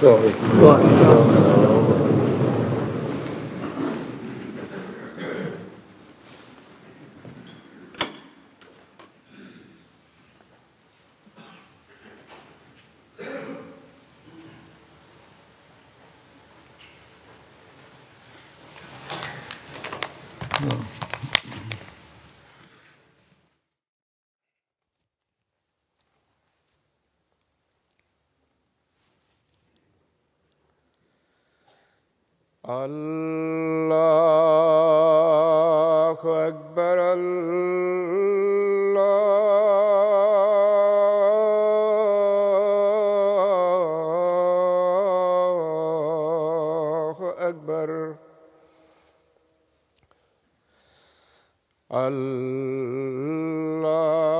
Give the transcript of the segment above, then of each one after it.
الله أكبر الله أكبر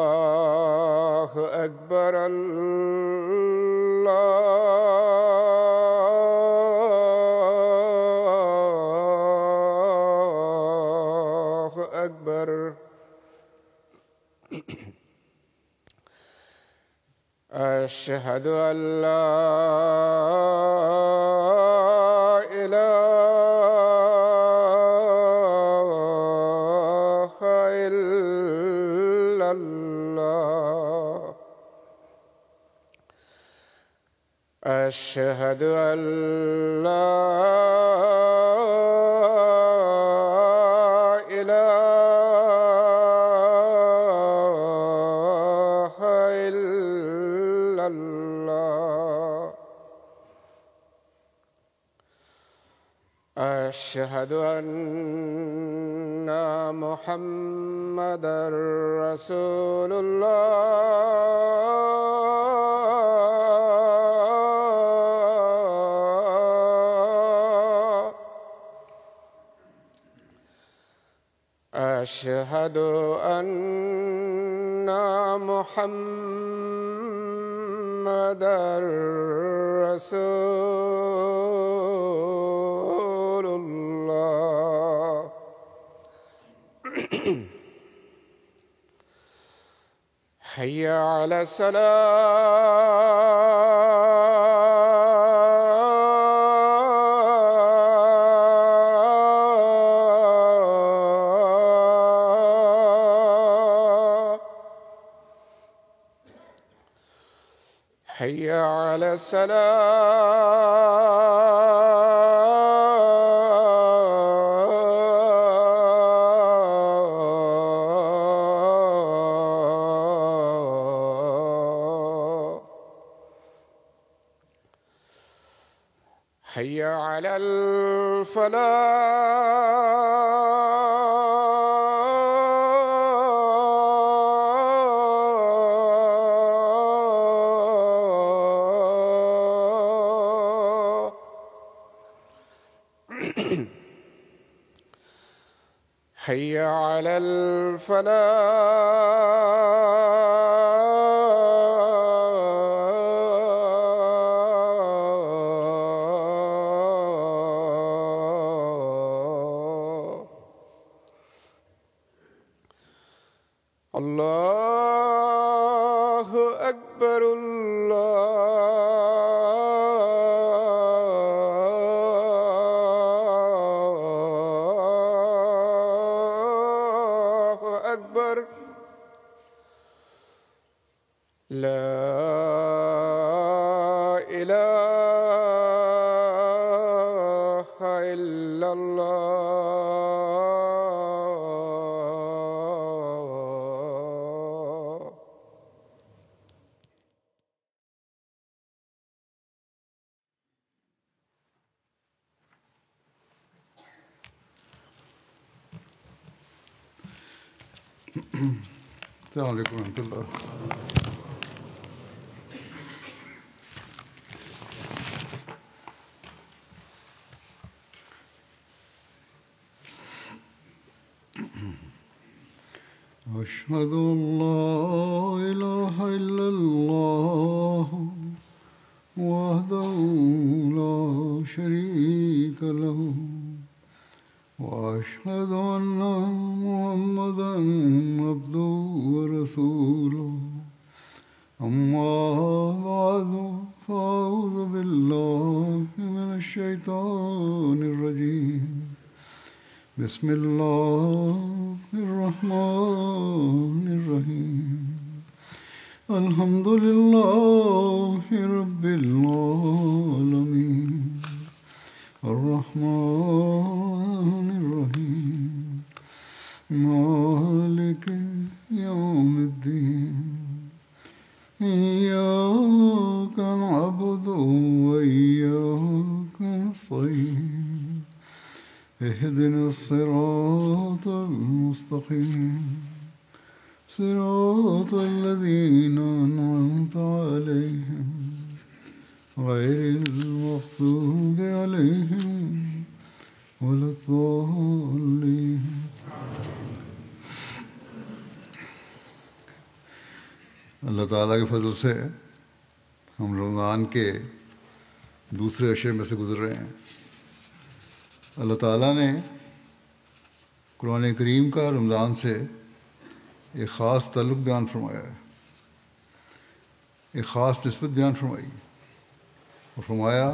الله أكبر الله أكبر. أشهد أن لا إله إلا الله. أشهد أن لا إله إلا الله. أشهد أن محمدًا رسول الله. أشهد أن محمدًا رسول الله. حي على الصلاة. حي على الصلاة. حي على الفلاح. حي على الفلاح. الله أكبر الله أكبر. لا إله إلا الله. السلام عليكم ورحمة الله. أشهد أن لا إله إلا الله وحده لا شريك له وأشهد أن محمدًا عبده ورسوله. أما بعد فأعوذ بالله بسم الله الرحمن الرحيم الحمد لله رب العالمين الرحمن الرحيم مالك يوم الدين إياك نعبد وإياك نستعين اهدنا الصراط المستقيم صراط الذين أنعمت عليهم غير المغضوب عليهم ولا الضالين. اللہ تعالیٰ کے فضل سے ہم رمضان کے دوسرے عشرے میں سے گزر رہے ہیں. اللہ تعالیٰ نے قرآن کریم کا رمضان سے ایک خاص تعلق بیان فرمایا ہے، ایک خاص نسبت بیان فرمائی اور فرمایا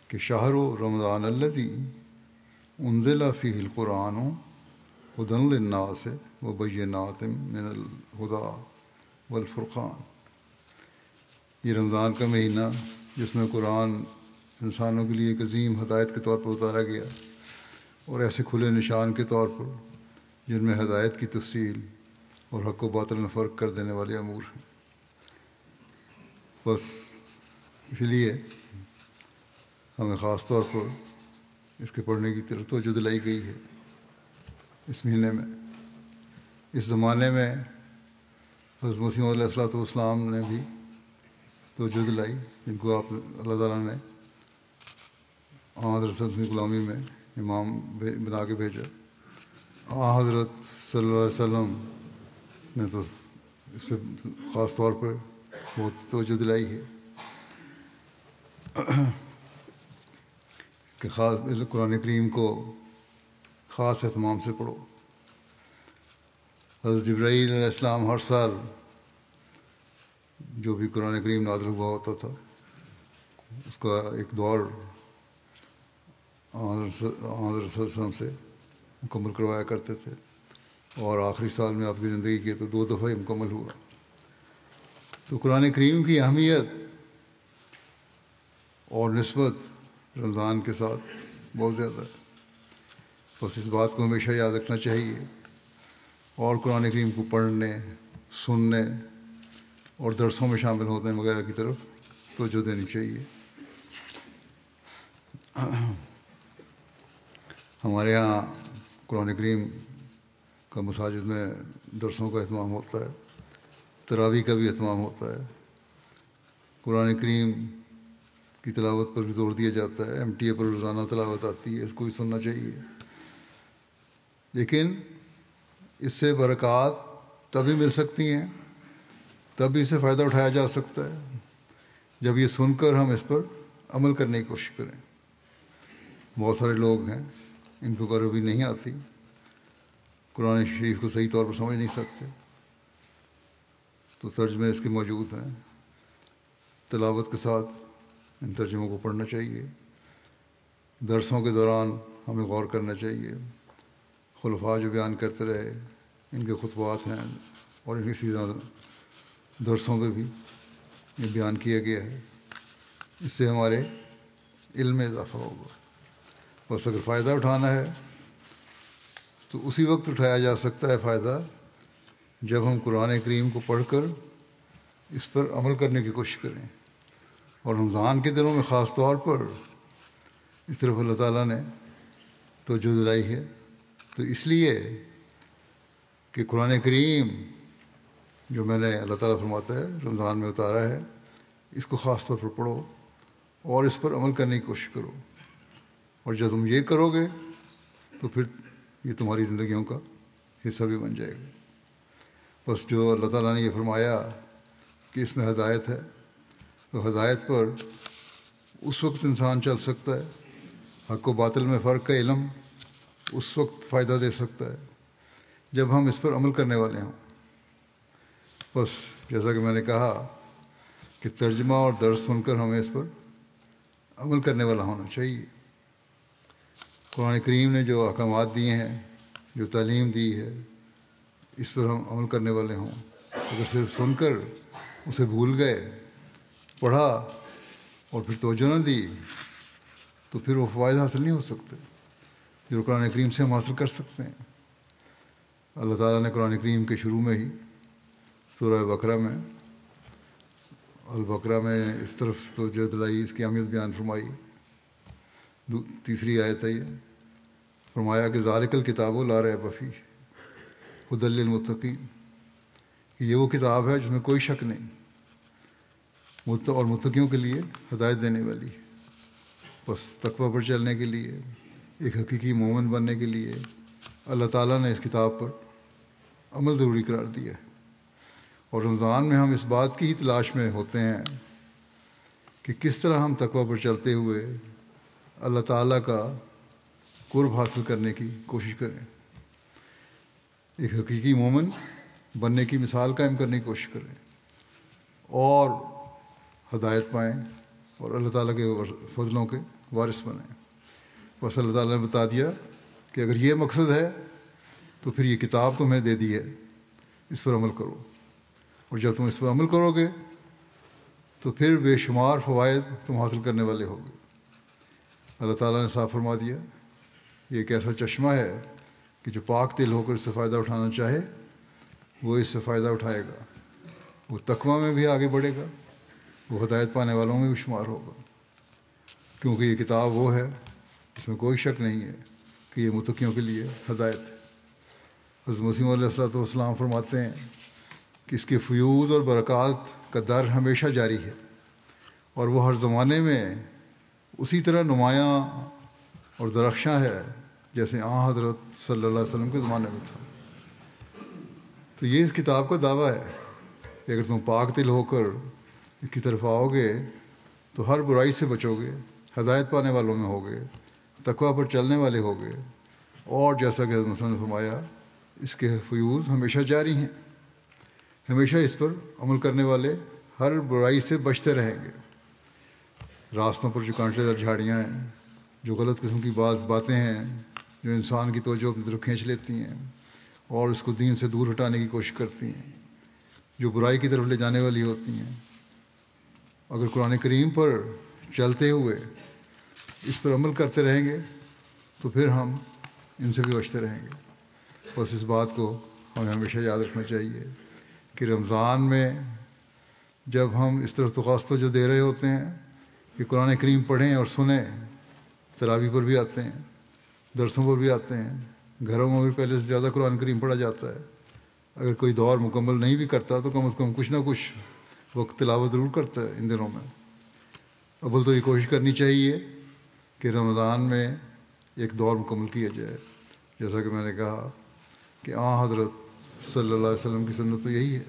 کہ شہر رمضان الذی انزل فیہ القرآن ھدی للناس وبینات من الھدی والفرقان. یہ رمضان کا مہینہ جس میں قرآن انسانوں کے لیے ایک عظیم ہدایت کے طور پر اتارا گیا اور ایسے کھلے نشان کے طور پر جن میں ہدایت کی تفصیل اور حق و باطل میں فرق کر دینے والے امور ہیں. بس اسی لیے ہمیں خاص طور پر اس کے پڑھنے کی طرف توجہ دلائی گئی ہے. اس مہینے میں، اس زمانے میں حضرت مسیح علیہ السلام نے بھی توجہ دلائی، جن کو آپ اللہ تعالیٰ نے حضرت کی غلامی میں امام بنا کے بھیجا. حضرت صلی اللہ علیہ وسلم نے تو اس پہ خاص طور پر بہت توجہ دلائی ہے کہ خاص قرآن کریم کو خاص اہتمام سے پڑھو. حضرت جبرائیل علیہ السلام ہر سال جو بھی قرآن کریم نازل ہوا ہوتا تھا اس کا ایک دور حضرت صلی اللہ علیہ وسلم سے مکمل کروایا کرتے تھے، اور آخری سال میں آپ کی زندگی کی تو 2 دفعہ ہی مکمل ہوا. تو قرآن کریم کی اہمیت اور نسبت رمضان کے ساتھ بہت زیادہ ہے. بس اس بات کو ہمیشہ یاد رکھنا چاہیے اور قرآن کریم کو پڑھنے، سننے اور درسوں میں شامل ہونے وغیرہ کی طرف توجہ دینی چاہیے. ہمارے ہاں قرآن کریم کا مساجد میں درسوں کا اہتمام ہوتا ہے، تراویح کا بھی اہتمام ہوتا ہے، قرآن کریم کی تلاوت پر بھی زور دیا جاتا ہے. MTA پر روزانہ تلاوت آتی ہے، اس کو بھی سننا چاہیے. لیکن اس سے برکات تبھی مل سکتی ہیں، تب اس سے فائدہ اٹھایا جا سکتا ہے جب یہ سن کر ہم اس پر عمل کرنے کی کوشش کریں. بہت سارے لوگ ہیں ان کو عربی نہیں آتی، قرآن شریف کو صحیح طور پر سمجھ نہیں سکتے، تو ترجمے اس کے موجود ہیں. تلاوت کے ساتھ ان ترجموں کو پڑھنا چاہیے. درسوں کے دوران ہمیں غور کرنا چاہیے. خلفاء جو بیان کرتے رہے ان کے خطبات ہیں، اور اسی طرح درسوں پہ بھی یہ بیان کیا گیا ہے. اس سے ہمارے علم میں اضافہ ہوگا. بس اگر فائدہ اٹھانا ہے تو اسی وقت اٹھایا جا سکتا ہے فائدہ جب ہم قرآن کریم کو پڑھ کر اس پر عمل کرنے کی کوشش کریں. اور رمضان کے دنوں میں خاص طور پر اس طرف اللہ تعالیٰ نے توجہ دلائی ہے. تو اس لیے کہ قرآن کریم جو میں نے اللہ تعالیٰ فرماتا ہے رمضان میں اتارا ہے، اس کو خاص طور پر پڑھو اور اس پر عمل کرنے کی کوشش کرو. اور جب تم یہ کرو گے تو پھر یہ تمہاری زندگیوں کا حصہ بھی بن جائے گا. بس جو اللہ تعالیٰ نے یہ فرمایا کہ اس میں ہدایت ہے، تو ہدایت پر اس وقت انسان چل سکتا ہے، حق و باطل میں فرق کا علم اس وقت فائدہ دے سکتا ہے جب ہم اس پر عمل کرنے والے ہوں. بس جیسا کہ میں نے کہا کہ ترجمہ اور درس سن کر ہمیں اس پر عمل کرنے والا ہونا چاہیے. قرآن کریم نے جو احکامات دیے ہیں، جو تعلیم دی ہے، اس پر ہم عمل کرنے والے ہوں۔ اگر صرف سن کر اسے بھول گئے، پڑھا اور پھر توجہ نہ دی، تو پھر وہ فوائد حاصل نہیں ہو سکتے جو قرآن کریم سے ہم حاصل کر سکتے ہیں۔ اللہ تعالیٰ نے قرآن کریم کے شروع میں ہی سورہ بقرہ میں البقرہ میں اس طرف توجہ دلائی، اس کی اہمیت بیان فرمائی۔ تیسری آیت ہے، یہ فرمایا کہ ذالک الکتاب لا ریب فیہ ھدی للمتقین، کہ یہ وہ کتاب ہے جس میں کوئی شک نہیں، اور متقیوں کے لیے ہدایت دینے والی۔ بس تقوی پر چلنے کے لیے، ایک حقیقی مومن بننے کے لیے اللہ تعالیٰ نے اس کتاب پر عمل ضروری قرار دیا ہے۔ اور رمضان میں ہم اس بات کی ہی تلاش میں ہوتے ہیں کہ کس طرح ہم تقوی پر چلتے ہوئے اللہ تعالیٰ کا قرب حاصل کرنے کی کوشش کریں، ایک حقیقی مومن بننے کی مثال قائم کرنے کی کوشش کریں اور ہدایت پائیں اور اللہ تعالیٰ کے فضلوں کے وارث بنیں۔ بس اللہ تعالیٰ نے بتا دیا کہ اگر یہ مقصد ہے تو پھر یہ کتاب تمہیں دے دی ہے، اس پر عمل کرو، اور جب تم اس پر عمل کرو گے تو پھر بے شمار فوائد تم حاصل کرنے والے ہوگے۔ اللہ تعالیٰ نے صاف فرما دیا، یہ ایک ایسا چشمہ ہے کہ جو پاک دل ہو کر اس سے فائدہ اٹھانا چاہے وہ اس سے فائدہ اٹھائے گا، وہ تقویٰ میں بھی آگے بڑھے گا، وہ ہدایت پانے والوں میں بھی شمار ہوگا، کیونکہ یہ کتاب وہ ہے اس میں کوئی شک نہیں ہے کہ یہ متقیوں کے لیے ہدایت ہے۔ حضرت مسیح علیہ السلام فرماتے ہیں کہ اس کے فیوض اور برکات کا در ہمیشہ جاری ہے، اور وہ ہر زمانے میں اسی طرح نمایاں اور درخشاں ہے جیسے حضرت صلی اللہ علیہ وسلم کے زمانے میں تھا۔ تو یہ اس کتاب کا دعویٰ ہے کہ اگر تم پاک دل ہو کر اس کی طرف آؤ گے تو ہر برائی سے بچو گے، ہدایت پانے والوں میں ہوگے، تقویٰ پر چلنے والے ہوگے، اور جیسا کہ حضرت مسلم نے فرمایا اس کے فیوض ہمیشہ جاری ہیں، ہمیشہ اس پر عمل کرنے والے ہر برائی سے بچتے رہیں گے۔ راستوں پر جو کانٹے دار جھاڑیاں ہیں، جو غلط قسم کی بعض باتیں ہیں جو انسان کی توجہ اپنی طرف کھینچ لیتی ہیں اور اس کو دین سے دور ہٹانے کی کوشش کرتی ہیں، جو برائی کی طرف لے جانے والی ہوتی ہیں، اگر قرآن کریم پر چلتے ہوئے اس پر عمل کرتے رہیں گے تو پھر ہم ان سے بھی بچتے رہیں گے۔ بس اس بات کو ہمیں ہمیشہ یاد رکھنا چاہیے کہ رمضان میں جب ہم اس طرف توجہ دے رہے ہوتے ہیں کہ قرآن کریم پڑھیں اور سنیں، تراویح پر بھی آتے ہیں، درسوں پر بھی آتے ہیں، گھروں میں بھی پہلے سے زیادہ قرآن کریم پڑھا جاتا ہے۔ اگر کوئی دور مکمل نہیں بھی کرتا تو کم از کم کچھ نہ کچھ وقت تلاوت ضرور کرتا ہے ان دنوں میں۔ اول تو یہ کوشش کرنی چاہیے کہ رمضان میں ایک دور مکمل کیا جائے، جیسا کہ میں نے کہا کہ حضرت صلی اللہ علیہ وسلم کی سنت تو یہی ہے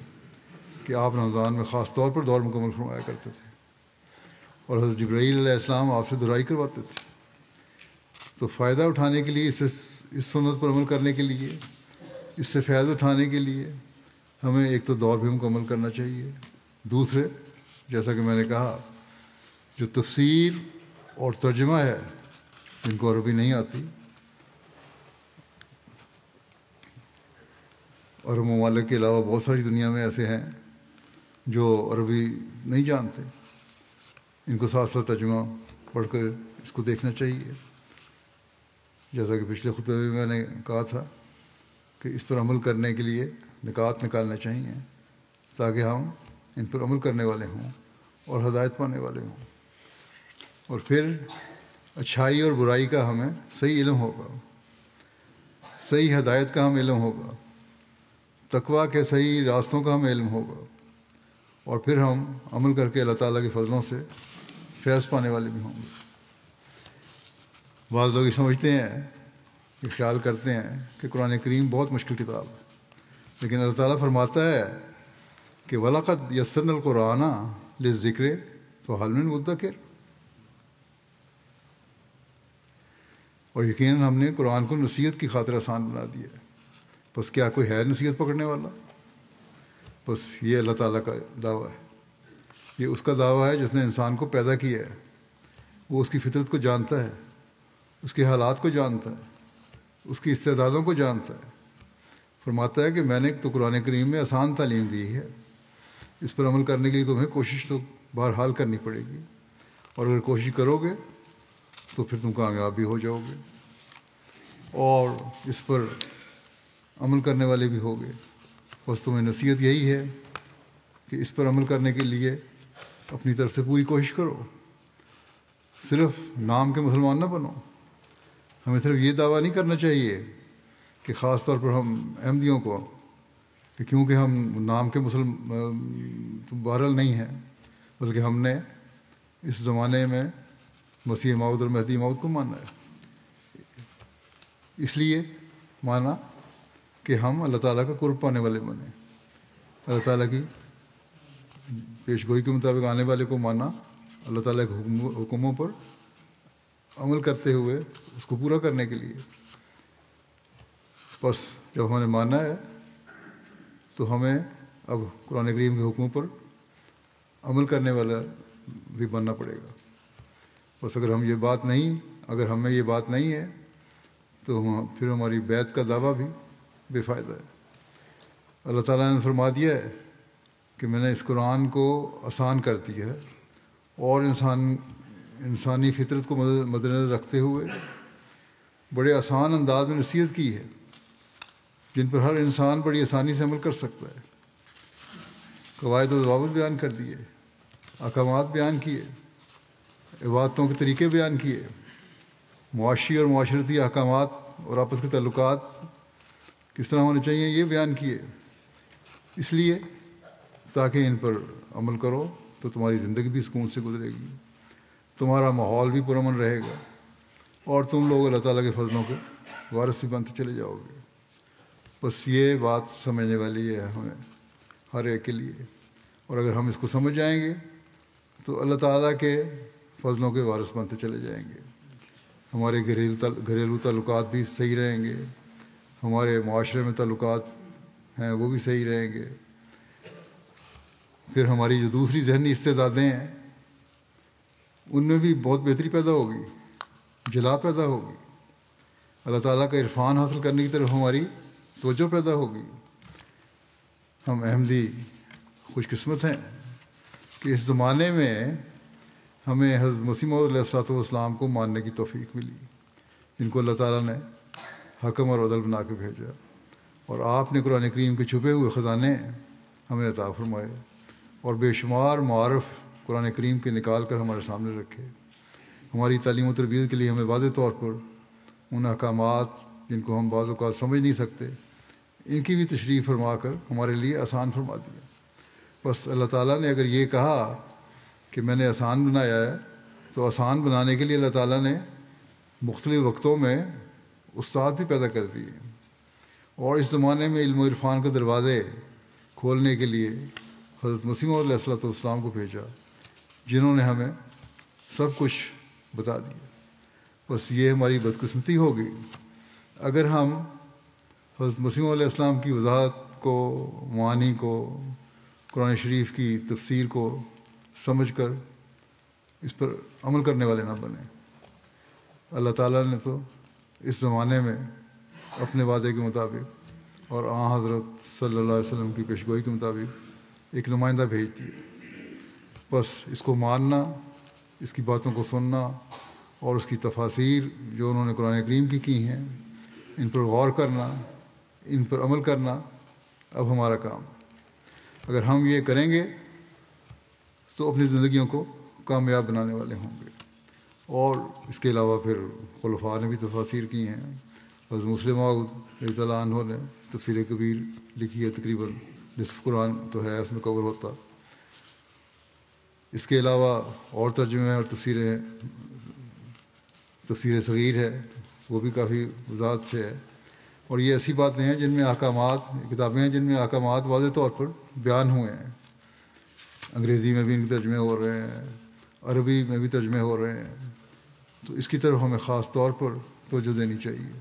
کہ آپ رمضان میں خاص طور پر دور مکمل فرمایا کرتے تھے، اور حضرت جبرائیل علیہ السلام آپ سے دہرائی کرواتے تھے۔ تو فائدہ اٹھانے کے لیے اس سنت پر عمل کرنے کے لیے، اس سے فائدہ اٹھانے کے لیے ہمیں ایک تو دور بھی مکمل کرنا چاہیے، دوسرے جیسا کہ میں نے کہا جو تفسیر اور ترجمہ ہے جن کو عربی نہیں آتی، اور ممالک کے علاوہ بہت ساری دنیا میں ایسے ہیں جو عربی نہیں جانتے، ان کو ساتھ ساتھ ترجمہ پڑھ کر اس کو دیکھنا چاہیے۔ جیسا کہ پچھلے خطبے میں میں نے کہا تھا کہ اس پر عمل کرنے کے لیے نکات نکالنا چاہیے تاکہ ہم ان پر عمل کرنے والے ہوں اور ہدایت پانے والے ہوں، اور پھر اچھائی اور برائی کا ہمیں صحیح علم ہوگا، صحیح ہدایت کا ہم علم ہوگا، تقویٰ کے صحیح راستوں کا ہمیں علم ہوگا، اور پھر ہم عمل کر کے اللہ تعالیٰ کے فضلوں سے فیض پانے والے بھی ہوں گے۔ بعض لوگ یہ سمجھتے ہیں، یہ خیال کرتے ہیں کہ قرآن کریم بہت مشکل کتاب ہے، لیکن اللہ تعالیٰ فرماتا ہے کہ وَلَقَدْ يَسَّرْنَا الْقُرْآنَ لِلذِّكْرِ فَهَلْ مِن مُدَّكِرٍ، اور یقیناً ہم نے قرآن کو نصیحت کی خاطر آسان بنا دیا ہے، بس کیا کوئی ہے نصیحت پکڑنے والا؟ بس یہ اللہ تعالیٰ کا دعویٰ ہے، یہ اس کا دعویٰ ہے جس نے انسان کو پیدا کیا ہے، وہ اس کی فطرت کو جانتا ہے اس کے حالات کو جانتا ہے، اس کی استعدادوں کو جانتا ہے. فرماتا ہے کہ میں نے تو قرآن کریم میں آسان تعلیم دی ہے، اس پر عمل کرنے کے لیے تمہیں کوشش تو بہرحال کرنی پڑے گی، اور اگر کوشش کرو گے تو پھر تم کامیاب بھی ہو جاؤ گے اور اس پر عمل کرنے والے بھی ہوگے. بس تمہیں نصیحت یہی ہے کہ اس پر عمل کرنے کے لیے اپنی طرف سے پوری کوشش کرو. صرف نام کے مسلمان نہ بنو. ہمیں صرف یہ دعویٰ نہیں کرنا چاہیے کہ خاص طور پر ہم احمدیوں کو کہ کیونکہ ہم نام کے بہرحال نہیں ہیں، بلکہ ہم نے اس زمانے میں مسیح موعود اور مہدی موعود کو ماننا ہے. اس لیے مانا کہ ہم اللہ تعالیٰ کا قرب پانے والے بنیں، اللہ تعالیٰ کی پیش گوئی کے مطابق آنے والے کو مانا، اللہ تعالیٰ کے حکموں پر عمل کرتے ہوئے اس کو پورا کرنے کے لیے. بس جب ہم نے مانا ہے تو ہمیں اب قرآن کریم کے حکموں پر عمل کرنے والا بھی بننا پڑے گا. بس اگر ہم میں یہ بات نہیں ہے تو پھر ہماری بیعت کا دعویٰ بھی بے فائدہ ہے. اللہ تعالیٰ نے فرما دیا ہے کہ میں نے اس قرآن کو آسان کر دیا ہے اور انسانی فطرت کو مد نظر رکھتے ہوئے بڑے آسان انداز میں نصیحت کی ہے جن پر ہر انسان بڑی آسانی سے عمل کر سکتا ہے. قواعد و ضوابط بیان کر دیے، احکامات بیان کیے، عبادتوں کے طریقے بیان کیے، معاشی اور معاشرتی احکامات اور آپس کے تعلقات کس طرح ہونے چاہیے یہ بیان کیے. اس لیے تاکہ ان پر عمل کرو تو تمہاری زندگی بھی سکون سے گزرے گی، تمہارا ماحول بھی پرامن رہے گا اور تم لوگ اللہ تعالیٰ کے فضلوں کے وارث بھی بنتے چلے جاؤ گے. بس یہ بات سمجھنے والی ہے ہمیں ہر ایک کے لیے، اور اگر ہم اس کو سمجھ جائیں گے تو اللہ تعالیٰ کے فضلوں کے وارث بنتے چلے جائیں گے. ہمارے گھریلو تعلقات بھی صحیح رہیں گے، ہمارے معاشرے میں تعلقات ہیں وہ بھی صحیح رہیں گے. پھر ہماری جو دوسری ذہنی استعدادیں ہیں ان میں بھی بہت بہتری پیدا ہوگی، جلا پیدا ہوگی. اللہ تعالیٰ کا عرفان حاصل کرنے کی طرف ہماری توجہ پیدا ہوگی. ہم احمدی خوش قسمت ہیں کہ اس زمانے میں ہمیں حضرت مسیح موعود علیہ الصلوۃ والسلام کو ماننے کی توفیق ملی، جن کو اللہ تعالیٰ نے حکم اور عدل بنا کے بھیجا، اور آپ نے قرآن کریم کے چھپے ہوئے خزانے ہمیں عطا فرمائے اور بے شمار معارف قرآن کریم کے نکال کر ہمارے سامنے رکھے. ہماری تعلیم و تربیت کے لیے ہمیں واضح طور پر ان احکامات جن کو ہم بعض اوقات سمجھ نہیں سکتے ان کی بھی تشریح فرما کر ہمارے لیے آسان فرما دیا. بس اللہ تعالیٰ نے اگر یہ کہا کہ میں نے آسان بنایا ہے تو آسان بنانے کے لیے اللہ تعالیٰ نے مختلف وقتوں میں استاد بھی پیدا کر دیے، اور اس زمانے میں علم و عرفان کے دروازے کھولنے کے لیے حضرت مسیح موعود علیہ الصلوۃ والسلام کو بھیجا جنہوں نے ہمیں سب کچھ بتا دیا. بس یہ ہماری بدقسمتی ہوگی اگر ہم حضرت مسیح موعود علیہ السلام کی وضاحت کو، معانی کو، قرآن شریف کی تفسیر کو سمجھ کر اس پر عمل کرنے والے نہ بنیں. اللہ تعالیٰ نے تو اس زمانے میں اپنے وعدے کے مطابق اور آن حضرت صلی اللہ علیہ وسلم کی پیشگوئی کے مطابق ایک نمائندہ بھیج دیے. بس اس کو ماننا، اس کی باتوں کو سننا اور اس کی تفاسیر جو انہوں نے قرآن کریم کی ہیں ان پر غور کرنا، ان پر عمل کرنا اب ہمارا کام ہے. اگر ہم یہ کریں گے تو اپنی زندگیوں کو کامیاب بنانے والے ہوں گے. اور اس کے علاوہ پھر خلفاء نے بھی تفاسیر کی ہیں. حضرت مسلم موعود رضی اللہ عنہ نے تفسیر کبیر لکھی ہے، تقریباً نصف قرآن تو ہے اس میں کور ہوتا. اس کے علاوہ اور ترجمے اور تفسیر صغیر ہے، وہ بھی کافی وضاحت سے ہے. اور یہ ایسی باتیں ہیں جن میں احکامات، کتابیں ہیں جن میں احکامات واضح طور پر بیان ہوئے ہیں. انگریزی میں بھی ان کے ترجمے ہو رہے ہیں، عربی میں بھی ترجمے ہو رہے ہیں. تو اس کی طرف ہمیں خاص طور پر توجہ دینی چاہیے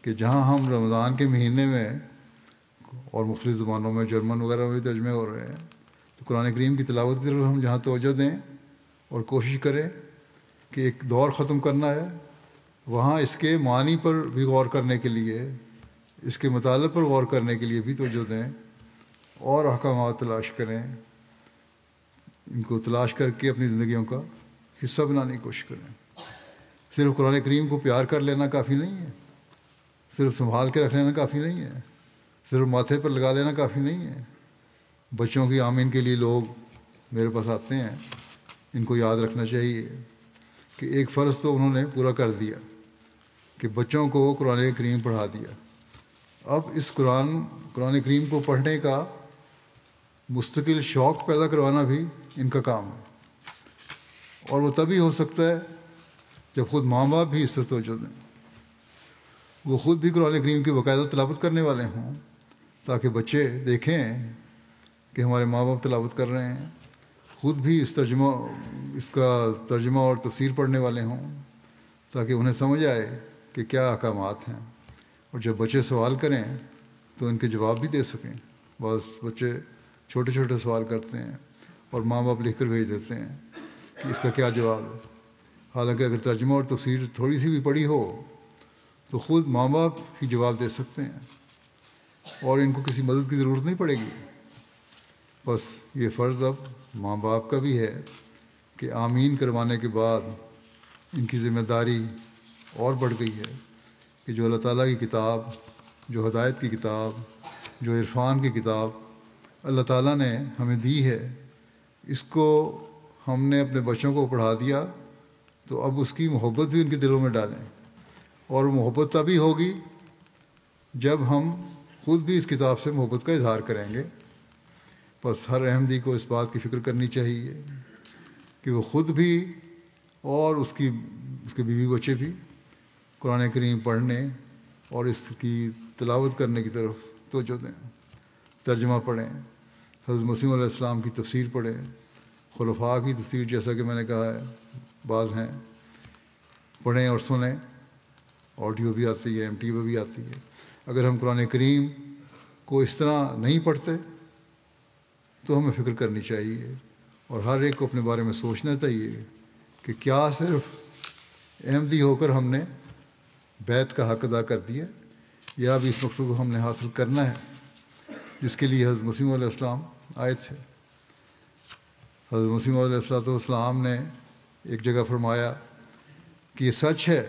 کہ جہاں ہم رمضان کے مہینے میں اور مختلف زبانوں میں، جرمن وغیرہ میں بھی ترجمے ہو رہے ہیں، تو قرآن کریم کی تلاوت کی طرف ہم جہاں توجہ دیں اور کوشش کریں کہ ایک دور ختم کرنا ہے وہاں اس کے معنی پر بھی غور کرنے کے لیے، اس کے مطالب پر غور کرنے کے لیے بھی توجہ دیں اور احکامات تلاش کریں، ان کو تلاش کر کے اپنی زندگیوں کا حصہ بنانے کی کوشش کریں۔ صرف قرآن کریم کو پیار کر لینا کافی نہیں ہے، صرف سنبھال کے رکھ لینا کافی نہیں ہے، صرف ماتھے پر لگا لینا کافی نہیں ہے۔ بچوں کی آمین کے لیے لوگ میرے پاس آتے ہیں، ان کو یاد رکھنا چاہیے کہ ایک فرض تو انہوں نے پورا کر دیا کہ بچوں کو قرآن کریم پڑھا دیا۔ اب اس قرآن کریم کو پڑھنے کا مستقل شوق پیدا کروانا بھی ان کا کام ہے، اور وہ تبھی ہو سکتا ہے جب خود ماں باپ بھی اس طرح توجہ دیں، وہ خود بھی قرآن کریم کی باقاعدہ تلاوت کرنے والے ہوں، تاکہ بچے دیکھیں کہ ہمارے ماں باپ تلاوت کر رہے ہیں، خود بھی اس کا ترجمہ اور تفسیر پڑھنے والے ہوں، تاکہ انہیں سمجھ آئے کہ کیا احکامات ہیں، اور جب بچے سوال کریں تو ان کے جواب بھی دے سکیں۔ بعض بچے چھوٹے چھوٹے سوال کرتے ہیں اور ماں باپ لکھ کر بھیج دیتے ہیں کہ اس کا کیا جواب ہے، حالانکہ اگر ترجمہ اور تفسیر تھوڑی سی بھی پڑھی ہو تو خود ماں باپ ہی جواب دے سکتے ہیں، اور ان کو کسی مدد کی ضرورت نہیں پڑے گی۔ بس یہ فرض اب ماں باپ کا بھی ہے کہ آمین کروانے کے بعد ان کی ذمہ داری اور بڑھ گئی ہے کہ جو اللہ تعالیٰ کی کتاب، جو ہدایت کی کتاب، جو عرفان کی کتاب اللہ تعالیٰ نے ہمیں دی ہے، اس کو ہم نے اپنے بچوں کو پڑھا دیا تو اب اس کی محبت بھی ان کے دلوں میں ڈالیں، اور محبت تبھی ہوگی جب ہم خود بھی اس کتاب سے محبت کا اظہار کریں گے۔ بس ہر احمدی کو اس بات کی فکر کرنی چاہیے کہ وہ خود بھی اور اس کے بیوی بچے بھی قرآن کریم پڑھنے اور اس کی تلاوت کرنے کی طرف توجہ دیں، ترجمہ پڑھیں، حضرت مسیح علیہ السلام کی تفسیر پڑھیں، خلفاء کی تفسیر جیسا کہ میں نے کہا ہے بعض ہیں، پڑھیں اور سنیں، آڈیو بھی آتی ہے، MT بھی آتی ہے۔ اگر ہم قرآن کریم کو اس طرح نہیں پڑھتے تو ہمیں فکر کرنی چاہیے، اور ہر ایک کو اپنے بارے میں سوچنا چاہیے کہ کیا صرف احمدی ہو کر ہم نے بیت کا حق ادا کر دیا، یا بھی اس مقصد کو ہم نے حاصل کرنا ہے جس کے لیے حضرت مسیح علیہ السلام آئے تھے۔ حضرت مسیح علیہ السلام نے ایک جگہ فرمایا کہ یہ سچ ہے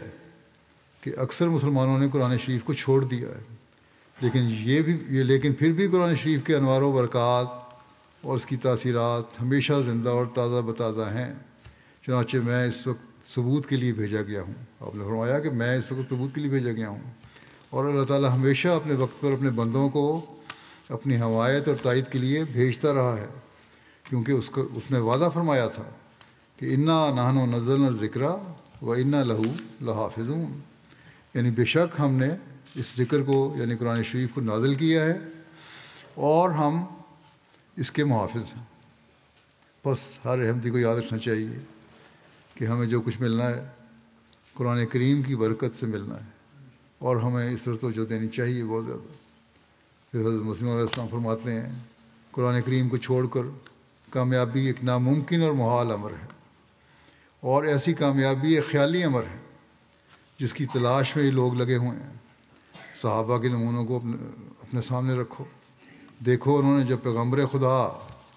کہ اکثر مسلمانوں نے قرآن شریف کو چھوڑ دیا ہے، لیکن پھر بھی قرآن شریف کے انوار و برکات اور اس کی تاثیرات ہمیشہ زندہ اور تازہ بتازہ ہیں، چنانچہ میں اس وقت ثبوت کے لیے بھیجا گیا ہوں۔ آپ نے فرمایا کہ میں اس وقت ثبوت کے لیے بھیجا گیا ہوں، اور اللہ تعالیٰ ہمیشہ اپنے وقت پر اپنے بندوں کو اپنی حمایت اور تائید کے لیے بھیجتا رہا ہے، کیونکہ اس نے وعدہ فرمایا تھا کہ انا نحن نزلنا الذکر و انا لہ لحافظون، یعنی بے شک ہم نے اس ذکر کو یعنی قرآن شریف کو نازل کیا ہے اور ہم اس کے محافظ ہیں۔ بس ہر احمدی کو یاد رکھنا چاہیے کہ ہمیں جو کچھ ملنا ہے قرآن کریم کی برکت سے ملنا ہے، اور ہمیں اس طرح توجہ دینی چاہیے بہت زیادہ۔ پھر حضرت مسیح علیہ السلام فرماتے ہیں قرآن کریم کو چھوڑ کر کامیابی ایک ناممکن اور محال امر ہے، اور ایسی کامیابی ایک خیالی امر ہے جس کی تلاش میں یہ لوگ لگے ہوئے ہیں۔ صحابہ کے نمونوں کو اپنے سامنے رکھو، دیکھو انہوں نے جب پیغمبر خدا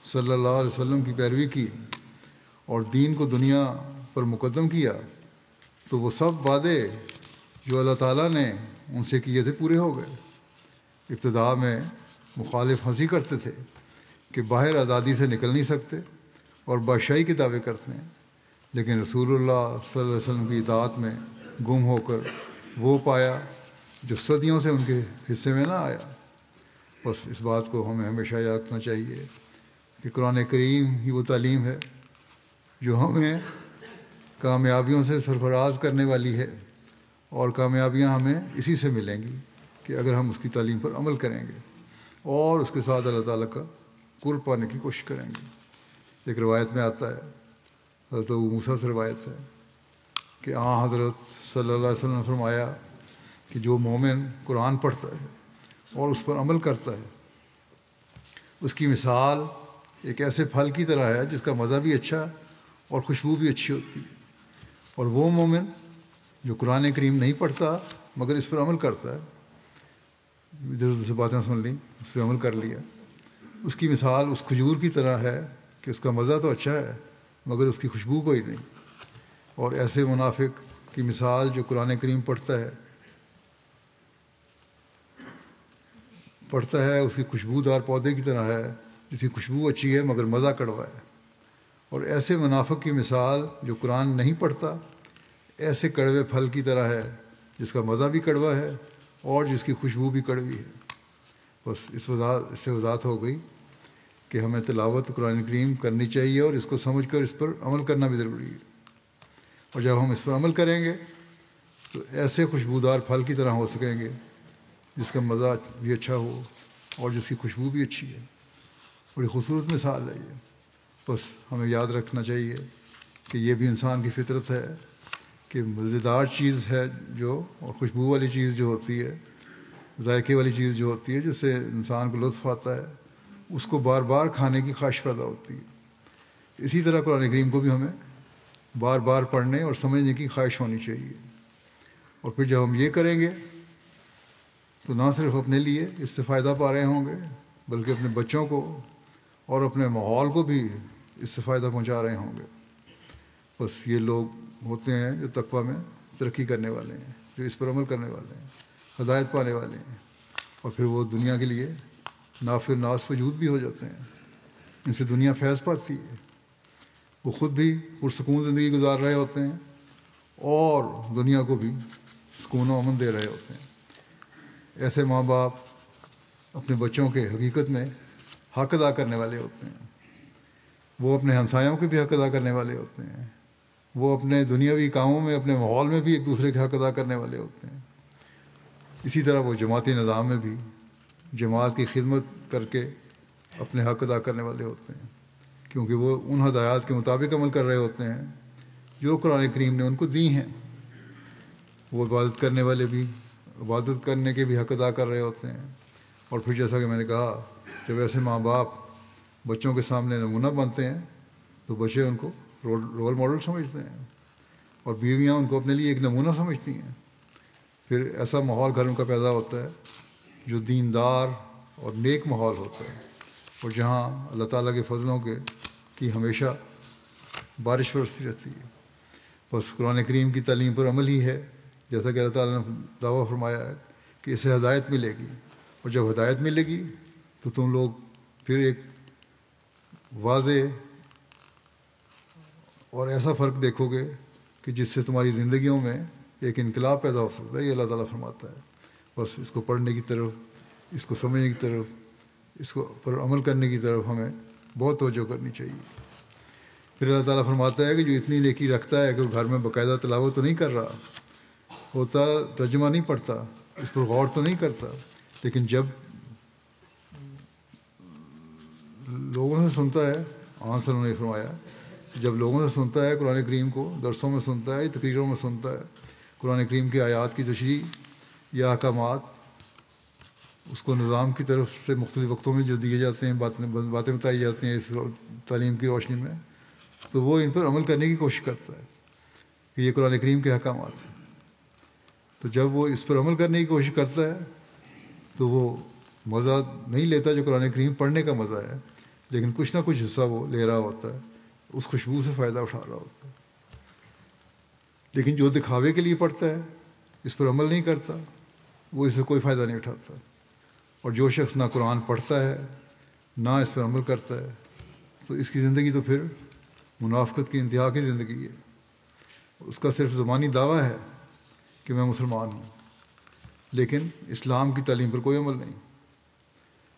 صلی اللہ علیہ وسلم کی پیروی کی اور دین کو دنیا پر مقدم کیا تو وہ سب وعدے جو اللہ تعالیٰ نے ان سے کیے تھے پورے ہو گئے۔ ابتدا میں مخالف ہنسی کرتے تھے کہ باہر آزادی سے نکل نہیں سکتے اور بادشاہی کے دعوے کرتے ہیں، لیکن رسول اللہ صلی اللہ علیہ وسلم کی اطاعت میں گم ہو کر وہ پایا جو صدیوں سے ان کے حصے میں نہ آیا۔ بس اس بات کو ہمیں ہمیشہ یاد رکھنا چاہیے کہ قرآن کریم ہی وہ تعلیم ہے جو ہمیں کامیابیوں سے سرفراز کرنے والی ہے، اور کامیابیاں ہمیں اسی سے ملیں گی کہ اگر ہم اس کی تعلیم پر عمل کریں گے اور اس کے ساتھ اللہ تعالیٰ کا قرب پانے کی کوشش کریں گے۔ ایک روایت میں آتا ہے، حضرت ابو موسیٰ سے روایت ہے کہ حضرت صلی اللہ علیہ وسلم نے فرمایا کہ جو مومن قرآن پڑھتا ہے اور اس پر عمل کرتا ہے اس کی مثال ایک ایسے پھل کی طرح ہے جس کا مزہ بھی اچھا اور خوشبو بھی اچھی ہوتی ہے، اور وہ مومن جو قرآن کریم نہیں پڑھتا مگر اس پر عمل کرتا ہے، ادھر ادھر سے باتیں سن لیں، اس پہ عمل کر لیا، اس کی مثال اس کھجور کی طرح ہے کہ اس کا مزہ تو اچھا ہے مگر اس کی خوشبو کوئی نہیں۔ اور ایسے منافق کی مثال جو قرآن کریم پڑھتا ہے اس کی خوشبودار پودے کی طرح ہے جس کی خوشبو اچھی ہے مگر مزہ کڑوا ہے۔ اور ایسے منافق کی مثال جو قرآن نہیں پڑھتا ایسے کڑوے پھل کی طرح ہے جس کا مزہ بھی کڑوا ہے اور جس کی خوشبو بھی کڑوی ہے۔ بس اس سے وضاحت ہو گئی کہ ہمیں تلاوت قرآن کریم کرنی چاہیے اور اس کو سمجھ کر اس پر عمل کرنا بھی ضروری ہے۔ اور جب ہم اس پر عمل کریں گے تو ایسے خوشبودار پھل کی طرح ہو سکیں گے جس کا مزہ بھی اچھا ہو اور جس کی خوشبو بھی اچھی ہے۔ بڑی خوبصورت مثال ہے یہ۔ بس ہمیں یاد رکھنا چاہیے کہ یہ بھی انسان کی فطرت ہے کہ مزیدار چیز ہے جو، اور خوشبو والی چیز جو ہوتی ہے، ذائقے والی چیز جو ہوتی ہے جس سے انسان کو لطف آتا ہے، اس کو بار بار کھانے کی خواہش پیدا ہوتی ہے۔ اسی طرح قرآن کریم کو بھی ہمیں بار بار پڑھنے اور سمجھنے کی خواہش ہونی چاہیے۔ اور پھر جب ہم یہ کریں گے تو نہ صرف اپنے لیے اس سے فائدہ پا رہے ہوں گے بلکہ اپنے بچوں کو اور اپنے ماحول کو بھی اس سے فائدہ پہنچا رہے ہوں گے۔ بس یہ لوگ ہوتے ہیں جو تقویٰ میں ترقی کرنے والے ہیں، جو اس پر عمل کرنے والے ہیں، ہدایت پانے والے ہیں، اور پھر وہ دنیا کے لیے نافع ناس وجود بھی ہو جاتے ہیں۔ ان سے دنیا فیض پاتی ہے، وہ خود بھی پرسکون زندگی گزار رہے ہوتے ہیں اور دنیا کو بھی سکون و امن دے رہے ہوتے ہیں۔ ایسے ماں باپ اپنے بچوں کے حقیقت میں حق ادا کرنے والے ہوتے ہیں، وہ اپنے ہمسایوں کے بھی حق ادا کرنے والے ہوتے ہیں، وہ اپنے دنیاوی کاموں میں اپنے ماحول میں بھی ایک دوسرے کے حق ادا کرنے والے ہوتے ہیں۔ اسی طرح وہ جماعتی نظام میں بھی جماعت کی خدمت کر کے اپنے حق ادا کرنے والے ہوتے ہیں، کیونکہ وہ ان ہدایات کے مطابق عمل کر رہے ہوتے ہیں جو قرآن کریم نے ان کو دی ہیں۔ وہ عبادت کرنے والے بھی عبادت کرنے کے بھی حق ادا کر رہے ہوتے ہیں۔ اور پھر جیسا کہ میں نے کہا، جب ایسے ماں باپ بچوں کے سامنے نمونہ بنتے ہیں تو بچے ان کو رول ماڈل سمجھتے ہیں اور بیویاں ان کو اپنے لیے ایک نمونہ سمجھتی ہیں۔ پھر ایسا ماحول گھر کا پیدا ہوتا ہے جو دیندار اور نیک ماحول ہوتا ہے، اور جہاں اللہ تعالیٰ کے فضلوں کی ہمیشہ بارش برستی رہتی ہے۔ بس قرآن کریم کی تعلیم پر عمل ہی ہے، جیسا کہ اللہ تعالیٰ نے دعویٰ فرمایا ہے کہ اسے ہدایت ملے گی، اور جب ہدایت ملے گی تو تم لوگ پھر ایک واضح اور ایسا فرق دیکھو گے کہ جس سے تمہاری زندگیوں میں ایک انقلاب پیدا ہو سکتا ہے۔ یہ اللہ تعالیٰ فرماتا ہے۔ بس اس کو پڑھنے کی طرف، اس کو سمجھنے کی طرف، اس کو پر عمل کرنے کی طرف ہمیں بہت توجہ کرنی چاہیے۔ پھر اللہ تعالیٰ فرماتا ہے کہ جو اتنی نیکی رکھتا ہے کہ وہ گھر میں باقاعدہ تلاوت تو نہیں کر رہا ہوتا، ترجمہ نہیں پڑھتا، اس پر غور تو نہیں کرتا، لیکن جب لوگوں سے سنتا ہے، آن صلی اللہ نے فرمایا، جب لوگوں سے سنتا ہے قرآن کریم کو، درسوں میں سنتا ہے، تقریروں میں سنتا ہے، قرآن کریم کے آیات کی تشریح یا احکامات اس کو نظام کی طرف سے مختلف وقتوں میں جو دیے جاتے ہیں، باتیں بتائی جاتی ہیں اس تعلیم کی روشنی میں، تو وہ ان پر عمل کرنے کی کوشش کرتا ہے کہ یہ قرآن کریم کے احکامات ہیں۔ تو جب وہ اس پر عمل کرنے کی کوشش کرتا ہے تو وہ مزہ نہیں لیتا جو قرآن کریم پڑھنے کا مزہ ہے، لیکن کچھ نہ کچھ حصہ وہ لے رہا ہوتا ہے، اس خوشبو سے فائدہ اٹھا رہا ہوتا ہے۔ لیکن جو دکھاوے کے لیے پڑھتا ہے، اس پر عمل نہیں کرتا، وہ اس سے کوئی فائدہ نہیں اٹھاتا۔ اور جو شخص نہ قرآن پڑھتا ہے نہ اس پر عمل کرتا ہے تو اس کی زندگی تو پھر منافقت کی انتہا کی زندگی ہے۔ اس کا صرف زبانی دعویٰ ہے کہ میں مسلمان ہوں، لیکن اسلام کی تعلیم پر کوئی عمل نہیں،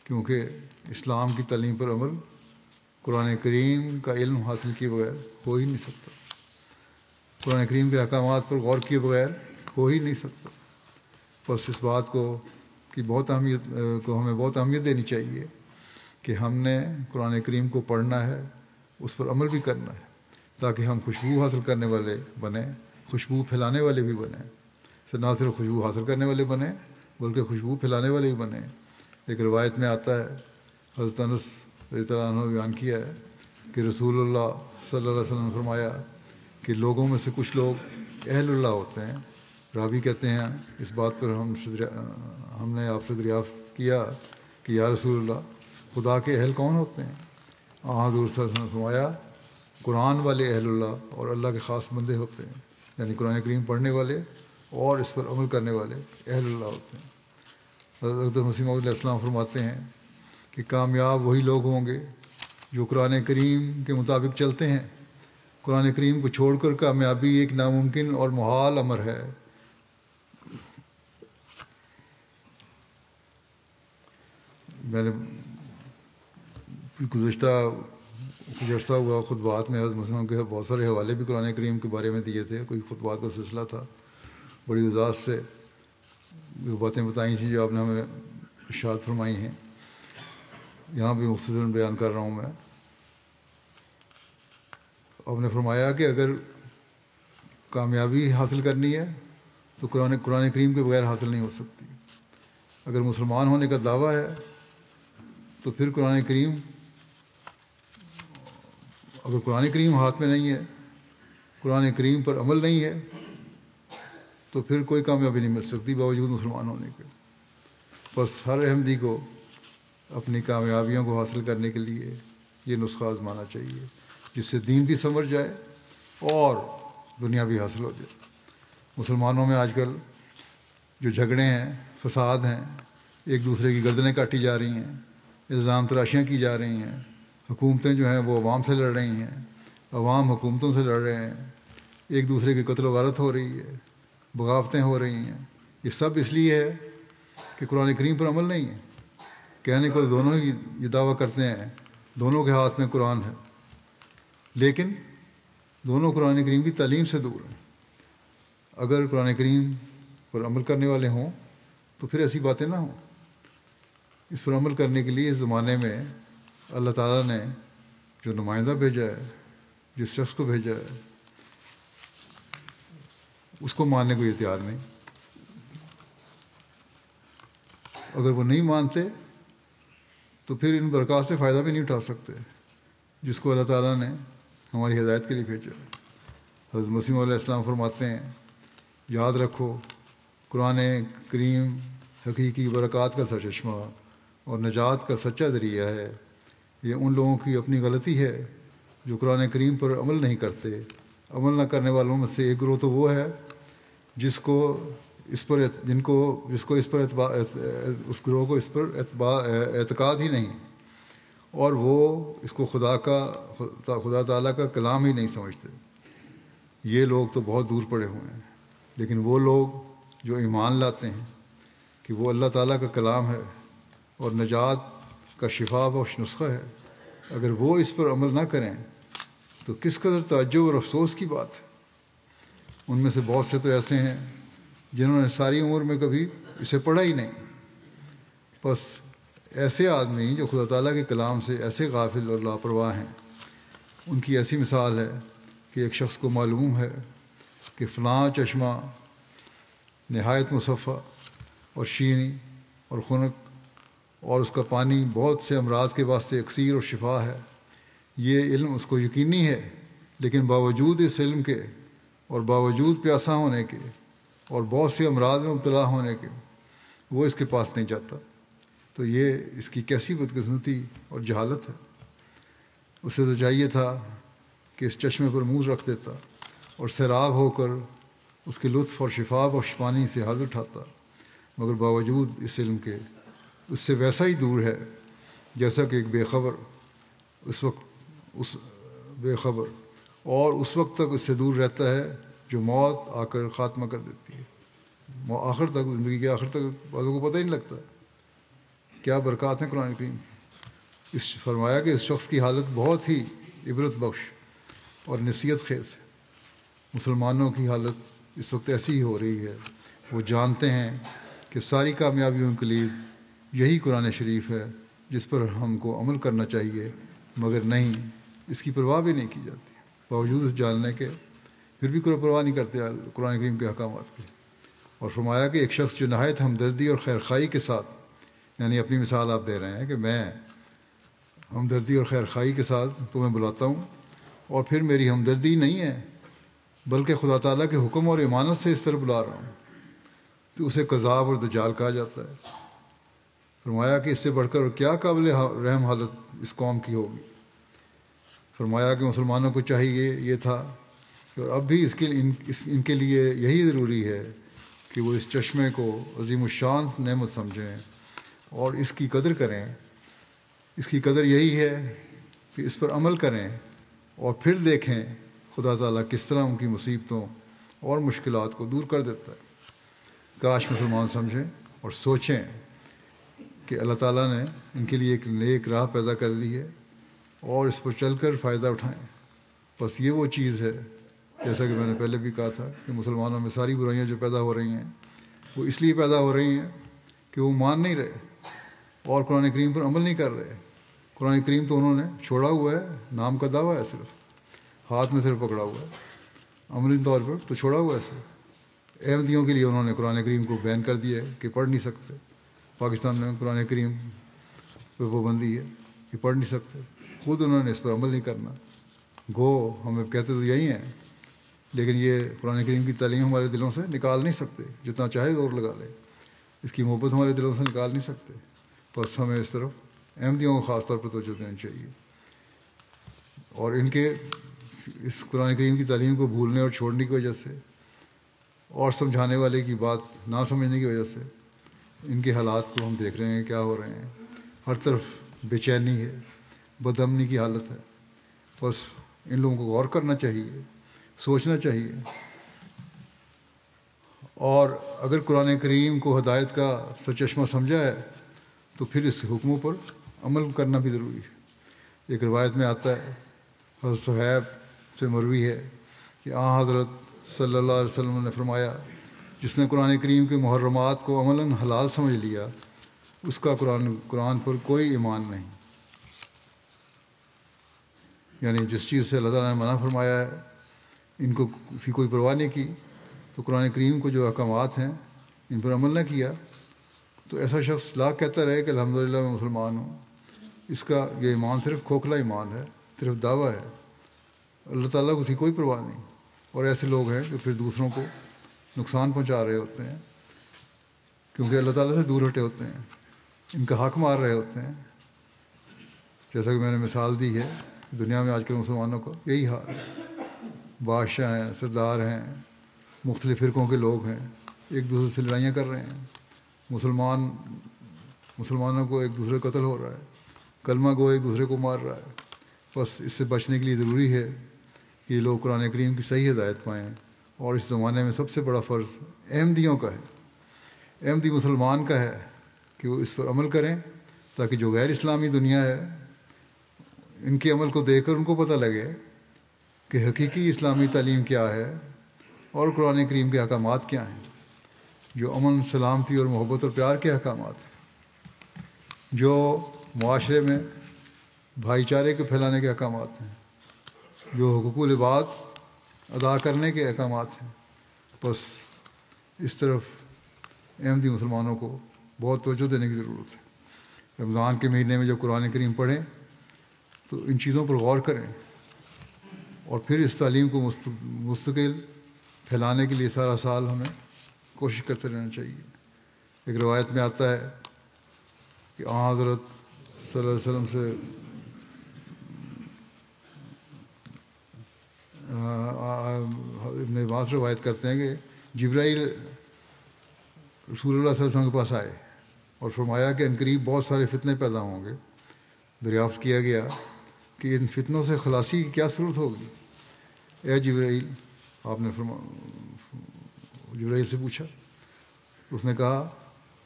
کیونکہ اسلام کی تعلیم پر عمل قرآن کریم کا علم حاصل کیے بغیر ہو ہی نہیں سکتا، قرآن کریم کے احکامات پر غور کیے بغیر ہو ہی نہیں سکتا۔ بس اس بات کو ہمیں بہت اہمیت دینی چاہیے کہ ہم نے قرآن کریم کو پڑھنا ہے، اس پر عمل بھی کرنا ہے، تاکہ ہم خوشبو حاصل کرنے والے بنیں، خوشبو پھیلانے والے بھی بنیں۔ نہ صرف خوشبو حاصل کرنے والے بنیں بلکہ خوشبو پھیلانے والے بھی بنیں۔ ایک روایت میں آتا ہے، حضرت انس رضی اللہ عنہ نے بیان کیا ہے کہ رسول اللہ صلی اللہ علیہ وسلم نے فرمایا کہ لوگوں میں سے کچھ لوگ اہل اللہ ہوتے ہیں راوی کہتے ہیں اس بات پر ہم نے آپ سے دریافت کیا کہ یا رسول اللہ خدا کے اہل کون ہوتے ہیں؟ حضور صلی اللہ علیہ وسلم نے فرمایا قرآن والے اہل اللہ اور اللہ کے خاص بندے ہوتے ہیں، یعنی قرآن کریم پڑھنے والے اور اس پر عمل کرنے والے اہل اللہ ہوتے ہیں۔ حضرت مسیح موعود علیہ السلام فرماتے ہیں کہ کامیاب وہی لوگ ہوں گے جو قرآن کریم کے مطابق چلتے ہیں۔ قرآن کریم کو چھوڑ کر کامیابی ایک ناممکن اور محال امر ہے۔ میں نے گزشتہ ہوا خطبات میں حضرت مسلموں کے بہت سارے حوالے بھی قرآن کریم کے بارے میں دیے تھے، کوئی خطبات کا سلسلہ تھا، بڑی وضاحت سے وہ باتیں بتائی تھیں جو آپ نے ہمیں ارشاد فرمائی ہیں، یہاں بھی مختصراً بیان کر رہا ہوں میں۔ آپ نے فرمایا کہ اگر کامیابی حاصل کرنی ہے تو قرآن کریم کے بغیر حاصل نہیں ہو سکتی۔ اگر مسلمان ہونے کا دعویٰ ہے تو پھر اگر قرآن کریم ہاتھ میں نہیں ہے، قرآن کریم پر عمل نہیں ہے، تو پھر کوئی کامیابی نہیں مل سکتی باوجود مسلمان ہونے کے۔ بس ہر احمدی کو اپنی کامیابیوں کو حاصل کرنے کے لیے یہ نسخہ آزمانا چاہیے، جس سے دین بھی سمجھ جائے اور دنیا بھی حاصل ہو جائے۔ مسلمانوں میں آج کل جو جھگڑے ہیں، فساد ہیں، ایک دوسرے کی گردنیں کاٹی جا رہی ہیں، الزام تراشیاں کی جا رہی ہیں، حکومتیں جو ہیں وہ عوام سے لڑ رہی ہیں، عوام حکومتوں سے لڑ رہے ہیں، ایک دوسرے کی قتل و غارت ہو رہی ہے، بغاوتیں ہو رہی ہیں، یہ سب اس لیے ہے کہ قرآن کریم پر عمل نہیں ہے۔ کہنے کو دونوں ہی یہ دعویٰ کرتے ہیں، دونوں کے ہاتھ میں قرآن ہے، لیکن دونوں قرآن کریم کی تعلیم سے دور ہیں۔ اگر قرآن کریم پر عمل کرنے والے ہوں تو پھر ایسی باتیں نہ ہوں۔ اس پر عمل کرنے کے لیے اس زمانے میں اللہ تعالیٰ نے جو نمائندہ بھیجا ہے، جس شخص کو بھیجا ہے، اس کو ماننے کو یہ تیار نہیں۔ اگر وہ نہیں مانتے تو پھر ان برکات سے فائدہ بھی نہیں اٹھا سکتے جس کو اللہ تعالیٰ نے ہماری ہدایت کے لیے بھیجا۔ حضرت مسیح علیہ السلام فرماتے ہیں یاد رکھو قرآن کریم حقیقی برکات کا سرچشمہ اور نجات کا سچا ذریعہ ہے۔ یہ ان لوگوں کی اپنی غلطی ہے جو قرآن کریم پر عمل نہیں کرتے۔ عمل نہ کرنے والوں میں سے ایک گروہ تو وہ ہے اس گروہ کو اس پر اعتقاد ہی نہیں، اور وہ اس کو خدا تعالیٰ کا کلام ہی نہیں سمجھتے۔ یہ لوگ تو بہت دور پڑے ہوئے ہیں، لیکن وہ لوگ جو ایمان لاتے ہیں کہ وہ اللہ تعالیٰ کا کلام ہے اور نجات کا شفا بخش نسخہ ہے، اگر وہ اس پر عمل نہ کریں تو کس قدر تعجب اور افسوس کی بات ہے۔ ان میں سے بہت سے تو ایسے ہیں جنہوں نے ساری عمر میں کبھی اسے پڑھا ہی نہیں۔ بس ایسے آدمی جو خدا تعالیٰ کے کلام سے ایسے غافل اور لاپرواہ ہیں، ان کی ایسی مثال ہے کہ ایک شخص کو معلوم ہے کہ فلاں چشمہ نہایت مصفہ اور شیریں اور خنک اور اس کا پانی بہت سے امراض کے واسطے اکسیر اور شفا ہے۔ یہ علم اس کو یقینی ہے، لیکن باوجود اس علم کے اور باوجود پیاسا ہونے کے اور بہت سے امراض میں مبتلا ہونے کے وہ اس کے پاس نہیں جاتا۔ تو یہ اس کی کیسی بدقسمتی اور جہالت ہے۔ اسے تو چاہیے تھا کہ اس چشمے پر منہ رکھ دیتا اور سیراب ہو کر اس کے لطف اور شفا بخش پانی سے حاضر اٹھاتا، مگر باوجود اس علم کے اس سے ویسا ہی دور ہے جیسا کہ ایک بے خبر اور اس وقت تک اس سے دور رہتا ہے جو موت آ کر خاتمہ کر دیتی ہے۔ آخر تک، زندگی کے آخر تک بعضوں کو پتہ ہی نہیں لگتا۔ کیا برکات ہیں قرآن کریم کی۔ فرمایا کہ اس شخص کی حالت بہت ہی عبرت بخش اور نصیحت خیز ہے۔ مسلمانوں کی حالت اس وقت ایسی ہی ہو رہی ہے، وہ جانتے ہیں کہ ساری کامیابیوں کے لیے یہی قرآن شریف ہے جس پر ہم کو عمل کرنا چاہیے، مگر نہیں، اس کی پرواہ بھی نہیں کی جاتی۔ باوجود اس جاننے کے پھر بھی کوئی پرواہ نہیں کرتے قرآن کریم کے احکامات کی۔ اور فرمایا کہ ایک شخص جو نہایت ہمدردی اور خیرخواہی کے ساتھ، یعنی اپنی مثال آپ دے رہے ہیں کہ میں ہمدردی اور خیرخواہی کے ساتھ تمہیں بلاتا ہوں اور پھر میری ہمدردی نہیں ہے بلکہ خدا تعالیٰ کے حکم اور امانت سے اس طرح بلا رہا ہوں، تو اسے کذاب اور دجال کہا جاتا ہے۔ فرمایا کہ اس سے بڑھ کر کیا قابل رحم حالت اس قوم کی ہوگی۔ فرمایا کہ مسلمانوں کو چاہیے یہ تھا کہ اب بھی ان کے لیے یہی ضروری ہے کہ وہ اس چشمے کو عظیم الشان نعمت سمجھیں اور اس کی قدر کریں۔ اس کی قدر یہی ہے کہ اس پر عمل کریں اور پھر دیکھیں خدا تعالیٰ کس طرح ان کی مصیبتوں اور مشکلات کو دور کر دیتا ہے۔ کاش مسلمان سمجھیں اور سوچیں کہ اللہ تعالیٰ نے ان کے لیے ایک نیک راہ پیدا کر دی ہے اور اس پر چل کر فائدہ اٹھائیں۔ بس یہ وہ چیز ہے، جیسا کہ میں نے پہلے بھی کہا تھا، کہ مسلمانوں میں ساری برائیاں جو پیدا ہو رہی ہیں وہ اس لیے پیدا ہو رہی ہیں کہ وہ مان نہیں رہے اور قرآن کریم پر عمل نہیں کر رہے۔ قرآن کریم تو انہوں نے چھوڑا ہوا ہے، نام کا دعویٰ ہے، صرف ہاتھ میں صرف پکڑا ہوا ہے، عملی طور پر تو چھوڑا ہوا ہے صرف۔ احمدیوں کے لیے انہوں نے قرآن کریم کو بین کر دیا ہے کہ پڑھ نہیں سکتے۔ پاکستان میں قرآن کریم پہ پابندی ہے کہ پڑھ نہیں سکتے، خود انہوں نے اس پر عمل نہیں کرنا۔ گو ہمیں کہتے تو یہی ہیں، لیکن یہ قرآن کریم کی تعلیم ہمارے دلوں سے نکال نہیں سکتے، جتنا چاہے زور لگا لے، اس کی محبت ہمارے دلوں سے نکال نہیں سکتے۔ بس ہمیں اس طرف احمدیوں کو خاص طور پر توجہ دینی چاہیے، اور ان کے اس قرآن کریم کی تعلیم کو بھولنے اور چھوڑنے کی وجہ سے اور سمجھانے والے کی بات نہ سمجھنے کی وجہ سے ان کے حالات کو ہم دیکھ رہے ہیں کیا ہو رہے ہیں۔ ہر طرف بے چینی ہے، بدامنی کی حالت ہے۔ بس ان لوگوں کو غور کرنا چاہیے، سوچنا چاہیے، اور اگر قرآن کریم کو ہدایت کا سرچشمہ سمجھا ہے تو پھر اس حکموں پر عمل کرنا بھی ضروری ہے۔ ایک روایت میں آتا ہے، حضرت صہیب سے مروی ہے کہ حضرت صلی اللہ علیہ وسلم نے فرمایا، جس نے قرآن کریم کے محرمات کو عملاً حلال سمجھ لیا اس کا قرآن پر کوئی ایمان نہیں۔ یعنی جس چیز سے اللہ تعالیٰ نے منع فرمایا ہے ان کو اس کی کوئی پرواہ نہیں کی، تو قرآن کریم کو جو احکامات ہیں ان پر عمل نہ کیا، تو ایسا شخص لاکھ کہتا رہے کہ الحمدللہ میں مسلمان ہوں، اس کا یہ ایمان صرف کھوکھلا ایمان ہے، صرف دعویٰ ہے، اللہ تعالیٰ کو اس کی کوئی پرواہ نہیں۔ اور ایسے لوگ ہیں جو پھر دوسروں کو نقصان پہنچا رہے ہوتے ہیں، کیونکہ اللہ تعالیٰ سے دور ہٹے ہوتے ہیں، ان کا حق مار رہے ہوتے ہیں۔ جیسا کہ میں نے مثال دی ہے، دنیا میں آج کل مسلمانوں کا یہی حال ہے، بادشاہ ہیں، سردار ہیں، مختلف فرقوں کے لوگ ہیں، ایک دوسرے سے لڑائیاں کر رہے ہیں، مسلمانوں کو ایک دوسرے قتل ہو رہا ہے، کلمہ گو ایک دوسرے کو مار رہا ہے۔ بس اس سے بچنے کے لیے ضروری ہے کہ یہ لوگ قرآن کریم کی صحیح ہدایت پائیں، اور اس زمانے میں سب سے بڑا فرض احمدیوں کا ہے، احمدی مسلمان کا ہے کہ وہ اس پر عمل کریں، تاکہ جو غیر اسلامی دنیا ہے ان کے عمل کو دیکھ کر ان کو پتہ لگے کہ حقیقی اسلامی تعلیم کیا ہے اور قرآن کریم کے احکامات کیا ہیں، جو امن، سلامتی اور محبت اور پیار کے احکامات ہیں، جو معاشرے میں بھائی چارے کے پھیلانے کے احکامات ہیں، جو حقوق العباد ادا کرنے کے احکامات ہیں۔ بس اس طرف احمدی مسلمانوں کو بہت توجہ دینے کی ضرورت ہے۔ رمضان کے مہینے میں جب قرآن کریم پڑھیں تو ان چیزوں پر غور کریں، اور پھر اس تعلیم کو مستقل پھیلانے کے لیے سارا سال ہمیں کوشش کرتے رہنا چاہیے۔ ایک روایت میں آتا ہے کہ حضرت صلی اللہ علیہ وسلم سے ابن عباس روایت کرتے ہیں کہ جبرائیل رسول اللہ صلی اللہ علیہ وسلم کے پاس آئے اور فرمایا کہ عنقریب بہت سارے فتنے پیدا ہوں گے۔ دریافت کیا گیا کہ ان فتنوں سے خلاصی کی کیا صورت ہوگی؟ اے جبرائیل، آپ نے جبرائیل سے پوچھا، اس نے کہا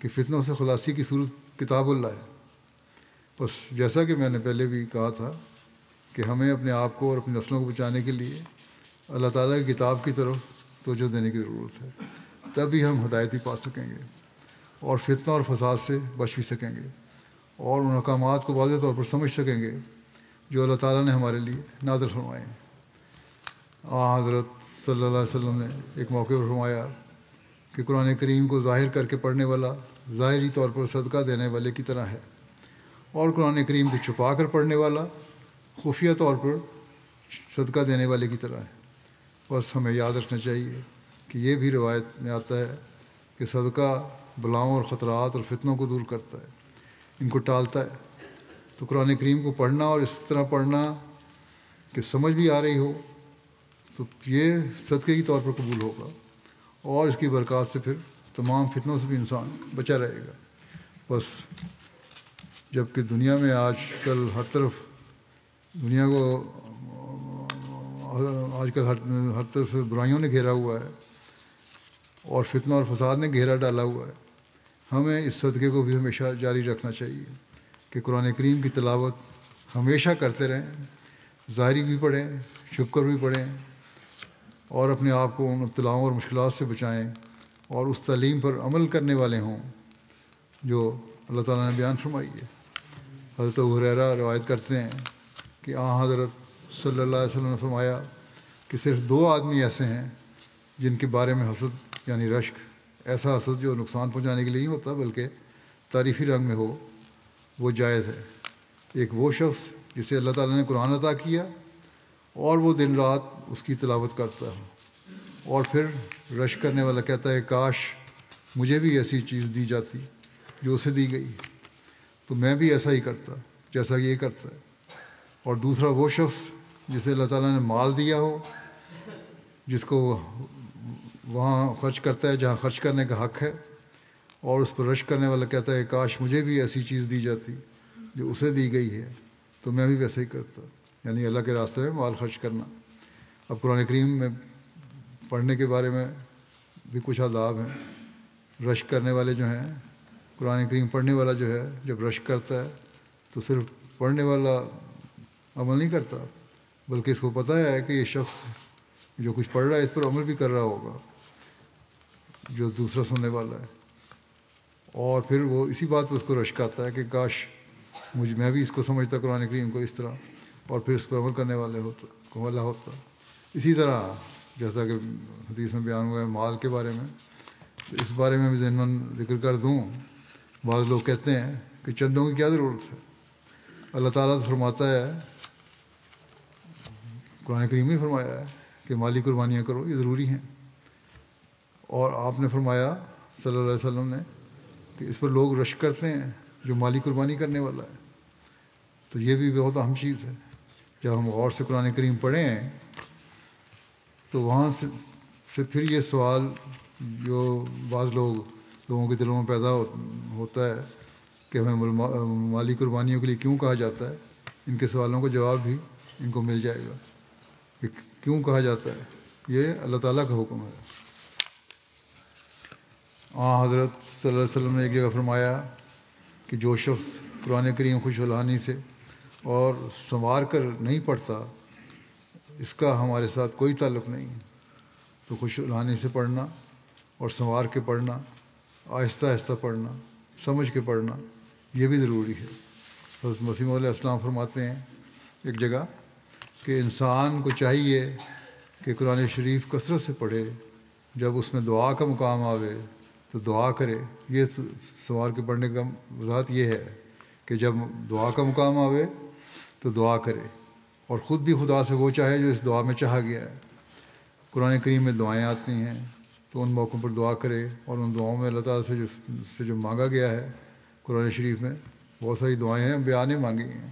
کہ فتنوں سے خلاصی کی صورت کتاب اللہ ہے۔ بس جیسا کہ میں نے پہلے بھی کہا تھا کہ ہمیں اپنے آپ کو اور اپنی نسلوں کو بچانے کے لیے اللہ تعالیٰ کی کتاب کی طرف توجہ دینے کی ضرورت ہے، تبھی ہم ہدایتی پا سکیں گے اور فتنہ اور فساد سے بچ بھی سکیں گے، اور ان احکامات کو واضح طور پر سمجھ سکیں گے جو اللہ تعالیٰ نے ہمارے لیے نازل فرمائے ہیں۔ حضرت صلی اللہ علیہ وسلم نے ایک موقع پر فرمایا کہ قرآن کریم کو ظاہر کر کے پڑھنے والا ظاہری طور پر صدقہ دینے والے کی طرح ہے، اور قرآن کریم کو چھپا کر پڑھنے والا خفیہ طور پر صدقہ دینے والے کی طرح ہے۔ بس ہمیں یاد رکھنا چاہیے کہ یہ بھی روایت میں آتا ہے کہ صدقہ بلاؤں اور خطرات اور فتنوں کو دور کرتا ہے، ان کو ٹالتا ہے۔ تو قرآن کریم کو پڑھنا اور اس طرح پڑھنا کہ سمجھ بھی آ رہی ہو تو یہ صدقے کے طور پر قبول ہوگا، اور اس کی برکات سے پھر تمام فتنوں سے بھی انسان بچا رہے گا۔ بس جب کہ دنیا میں آج کل ہر طرف دنیا کو آج کل ہر طرف سے برائیوں نے گھیرا ہوا ہے اور فتنہ اور فساد نے گھیرا ڈالا ہوا ہے، ہمیں اس صدقے کو بھی ہمیشہ جاری رکھنا چاہیے کہ قرآن کریم کی تلاوت ہمیشہ کرتے رہیں، ظاہری بھی پڑھیں، شکر بھی پڑھیں، اور اپنے آپ کو ان ابتلاؤں اور مشکلات سے بچائیں، اور اس تعلیم پر عمل کرنے والے ہوں جو اللہ تعالیٰ نے بیان فرمائی ہے۔ حضرت ابو ہریرہ روایت کرتے ہیں کہ حضرت صلی اللہ علیہ وسلم نے فرمایا کہ صرف 2 آدمی ایسے ہیں جن کے بارے میں حسد یعنی رشک، ایسا حسد جو نقصان پہنچانے کے لیے نہیں ہوتا بلکہ تعریفی رنگ میں ہو، وہ جائز ہے۔ ایک وہ شخص جسے اللہ تعالیٰ نے قرآن عطا کیا اور وہ دن رات اس کی تلاوت کرتا ہے، اور پھر رشک کرنے والا کہتا ہے کاش مجھے بھی ایسی چیز دی جاتی جو اسے دی گئی، تو میں بھی ایسا ہی کرتا جیسا کہ یہ کرتا ہے۔ اور دوسرا وہ شخص جسے اللہ تعالیٰ نے مال دیا ہو، جس کو وہاں خرچ کرتا ہے جہاں خرچ کرنے کا حق ہے، اور اس پر رشک کرنے والا کہتا ہے کاش مجھے بھی ایسی چیز دی جاتی جو اسے دی گئی ہے، تو میں بھی ویسا ہی کرتا، یعنی اللہ کے راستے میں مال خرچ کرنا۔ اب قرآن کریم میں پڑھنے کے بارے میں بھی کچھ آداب ہیں۔ رشک کرنے والے جو ہیں، قرآن کریم پڑھنے والا جو ہے جب رشک کرتا ہے تو صرف پڑھنے والا عمل نہیں کرتا بلکہ اس کو پتہ ہے کہ یہ شخص جو کچھ پڑھ رہا ہے اس پر عمل بھی کر رہا ہوگا جو دوسرا سننے والا ہے، اور پھر وہ اسی بات پر اس کو رشک آتا ہے کہ کاش میں بھی اس کو سمجھتا قرآن کریم کو اس طرح، اور پھر اس پر عمل کرنے والے ہوتا۔ اسی طرح جیسا کہ حدیث میں بیان ہوا ہے مال کے بارے میں، تو اس بارے میں بھی ضمن ذکر کر دوں۔ بعض لوگ کہتے ہیں کہ چندوں کی کیا ضرورت ہے، اللہ تعالیٰ تو فرماتا ہے، قرآن کریم میں فرمایا ہے کہ مالی قربانیاں کرو، یہ ضروری ہیں، اور آپ نے فرمایا صلی اللہ علیہ وسلم نے کہ اس پر لوگ رشک کرتے ہیں جو مالی قربانی کرنے والا ہے، تو یہ بھی بہت اہم چیز ہے۔ جب ہم غور سے قرآن کریم پڑھیں تو وہاں سے پھر یہ سوال جو بعض لوگوں کے دلوں میں پیدا ہوتا ہے کہ ہمیں مالی قربانیوں کے لیے کیوں کہا جاتا ہے، ان کے سوالوں کا جواب بھی ان کو مل جائے گا کہ کیوں کہا جاتا ہے۔ یہ اللہ تعالیٰ کا حکم ہے۔ حضرت صلی اللہ علیہ وسلم نے ایک جگہ فرمایا کہ جو شخص قرآن کریم خوش الحانی سے اور سنوار کر نہیں پڑھتا اس کا ہمارے ساتھ کوئی تعلق نہیں ہے۔ تو خوش الحانی سے پڑھنا اور سنوار کے پڑھنا، آہستہ آہستہ پڑھنا، سمجھ کے پڑھنا، یہ بھی ضروری ہے۔ حضرت مسیح علیہ السلام فرماتے ہیں ایک جگہ کہ انسان کو چاہیے کہ قرآن شریف کثرت سے پڑھے، جب اس میں دعا کا مقام آوے تو دعا کرے۔ یہ سنوار کے پڑھنے کا وضاحت یہ ہے کہ جب دعا کا مقام آوے تو دعا کرے، اور خود بھی خدا سے وہ چاہے جو اس دعا میں چاہا گیا ہے۔ قرآن کریم میں دعائیں آتی ہیں تو ان موقعوں پر دعا کرے، اور ان دعاؤں میں اللہ تعالیٰ سے جو مانگا گیا ہے قرآن شریف میں بہت ساری دعائیں ہیں، انبیاء نے مانگی ہیں،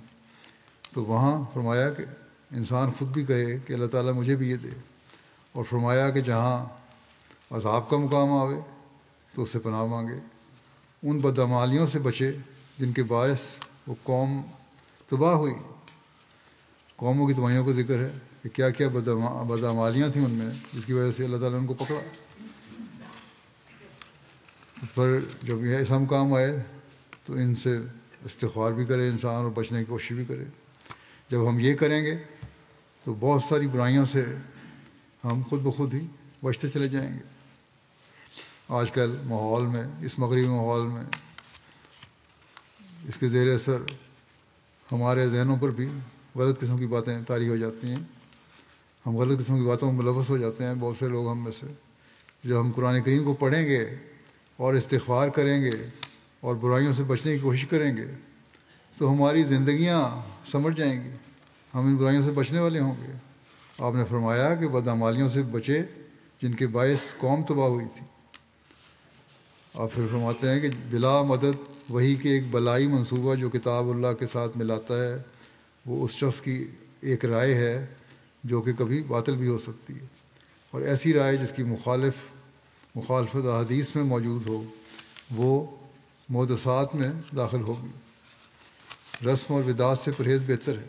تو وہاں فرمایا کہ انسان خود بھی کہے کہ اللہ تعالیٰ مجھے بھی یہ دے، اور فرمایا کہ جہاں عذاب کا مقام آوے تو اس سے پناہ مانگے، ان بدعمالیوں سے بچے جن کے باعث وہ قوم تباہ ہوئی۔ قوموں کی تباہیوں کا ذکر ہے کہ کیا کیا بدعمالیاں تھیں ان میں جس کی وجہ سے اللہ تعالیٰ نے ان کو پکڑا۔ پر جب یہ ایسا مقام آئے تو ان سے استغفار بھی کرے انسان اور بچنے کی کوشش بھی کرے۔ جب ہم یہ کریں گے تو بہت ساری برائیوں سے ہم خود بخود ہی بچتے چلے جائیں گے۔ آج کل ماحول میں، اس مغربی ماحول میں، اس کے زیر اثر ہمارے ذہنوں پر بھی غلط قسم کی باتیں طاری ہو جاتی ہیں، ہم غلط قسم کی باتوں میں ملوث ہو جاتے ہیں بہت سے لوگ ہم میں سے۔ جب ہم قرآن کریم کو پڑھیں گے اور استغفار کریں گے اور برائیوں سے بچنے کی کوشش کریں گے تو ہماری زندگیاں سمجھ جائیں گی، ہم ان برائیوں سے بچنے والے ہوں گے، آپ نے فرمایا کہ بدعمالیوں سے بچے جن کے باعث قوم تباہ ہوئی تھی۔ آپ پھر فرماتے ہیں کہ بلا مدد وہی کہ ایک بلائی منصوبہ جو کتاب اللہ کے ساتھ ملاتا ہے وہ اس شخص کی ایک رائے ہے جو کہ کبھی باطل بھی ہو سکتی ہے، اور ایسی رائے جس کی مخالفت احادیث میں موجود ہو وہ محدثات میں داخل ہوگی۔ رسم اور بدعات سے پرہیز بہتر ہے،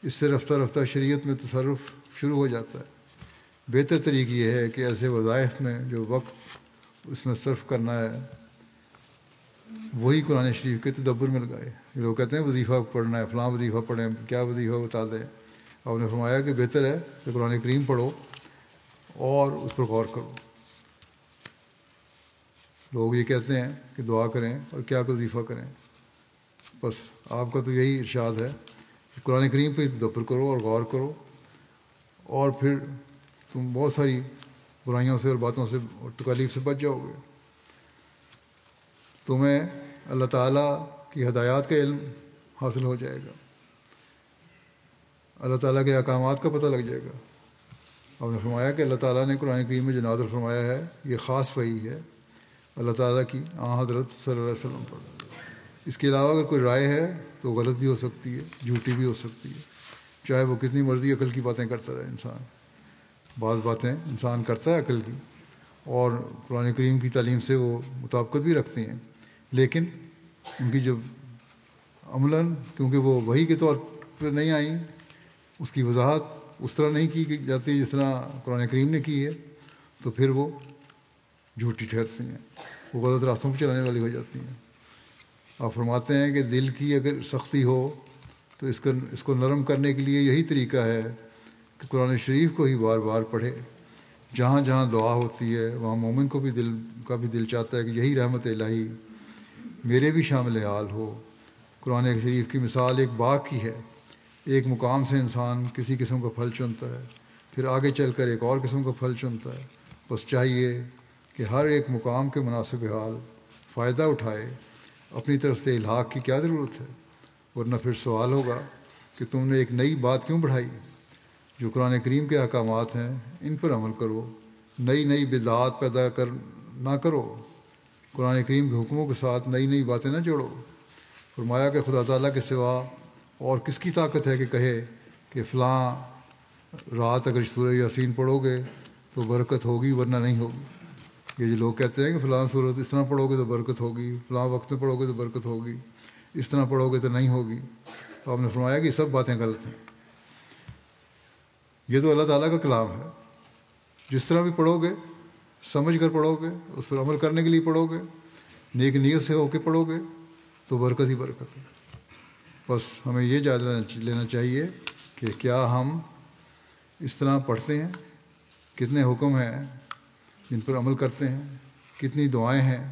اس سے رفتہ رفتہ شریعت میں تصرف شروع ہو جاتا ہے۔ بہتر طریقہ یہ ہے کہ ایسے وظائف میں جو وقت اس میں صرف کرنا ہے وہی قرآن شریف کے تدبر میں لگائے۔ لوگ کہتے ہیں وظیفہ پڑھنا ہے، فلاں وظیفہ پڑھیں، کیا وظیفہ بتا دیں۔ آپ نے فرمایا کہ بہتر ہے کہ قرآن کریم پڑھو اور اس پر غور کرو۔ لوگ یہ کہتے ہیں کہ دعا کریں اور کیا وظیفہ کریں، بس آپ کا تو یہی ارشاد ہے کہ قرآن کریم پہ تدبر کرو اور غور کرو، اور پھر تم بہت ساری برائیوں سے اور باتوں سے اور تکالیف سے بچ جاؤ گے۔ تمہیں اللہ تعالیٰ کی ہدایات کا علم حاصل ہو جائے گا، اللہ تعالیٰ کے احکامات کا پتہ لگ جائے گا۔ آپ نے فرمایا کہ اللہ تعالیٰ نے قرآن کریم میں جو نازل فرمایا ہے یہ خاص وحی ہے اللہ تعالیٰ کی حضرت صلی اللہ علیہ وسلم پر۔ اس کے علاوہ اگر کوئی رائے ہے تو غلط بھی ہو سکتی ہے، جھوٹی بھی ہو سکتی ہے، چاہے وہ کتنی مرضی عقل کی باتیں کرتا رہے انسان۔ بعض باتیں انسان کرتا ہے عقل کی اور قرآن کریم کی تعلیم سے وہ مطابقت بھی رکھتی ہیں، لیکن ان کی جو عملاً کیونکہ وہ وحی کے طور پر نہیں آئیں، اس کی وضاحت اس طرح نہیں کی جاتی جس طرح قرآن کریم نے کی ہے، تو پھر وہ جھوٹی ٹھہرتی ہیں، وہ غلط راستوں پہ چلانے والی ہو جاتی ہیں۔ آپ فرماتے ہیں کہ دل کی اگر سختی ہو تو اس کو نرم کرنے کے لیے یہی طریقہ ہے کہ قرآن شریف کو ہی بار بار پڑھے۔ جہاں جہاں دعا ہوتی ہے وہاں مومن کو بھی دل چاہتا ہے کہ یہی رحمت الہی میرے بھی شامل حال ہو۔ قرآن شریف کی مثال ایک باغ کی ہے، ایک مقام سے انسان کسی قسم کا پھل چنتا ہے، پھر آگے چل کر ایک اور قسم کا پھل چنتا ہے۔ بس چاہیے کہ ہر ایک مقام کے مناسب حال فائدہ اٹھائے، اپنی طرف سے الحاق کی کیا ضرورت ہے، ورنہ پھر سوال ہوگا کہ تم نے ایک نئی بات کیوں بڑھائی۔ جو قرآن کریم کے احکامات ہیں ان پر عمل کرو، نئی بدعات پیدا نہ کرو، قرآن کریم کے حکموں کے ساتھ نئی باتیں نہ جوڑو۔ فرمایا کہ خدا تعالیٰ کے سوا اور کس کی طاقت ہے کہ کہے کہ فلاں رات اگر سورہ یاسین پڑھو گے تو برکت ہوگی ورنہ نہیں ہوگی۔ یہ جو لوگ کہتے ہیں کہ فلاں سورت اس طرح پڑھو گے تو برکت ہوگی، فلاں وقت میں پڑھو گے تو برکت ہوگی، اس طرح پڑھو گے تو نہیں ہوگی، تو آپ نے فرمایا کہ یہ سب باتیں غلط ہیں۔ یہ تو اللہ تعالیٰ کا کلام ہے، جس طرح بھی پڑھو گے سمجھ کر پڑھو گے، اس پر عمل کرنے کے لیے پڑھو گے، نیک نیت سے ہو کے پڑھو گے تو برکت ہی برکت ہے۔ بس ہمیں یہ جائزہ لینا چاہیے کہ کیا ہم اس طرح پڑھتے ہیں، کتنے حکم ہیں جن پر عمل کرتے ہیں، کتنی دعائیں ہیں،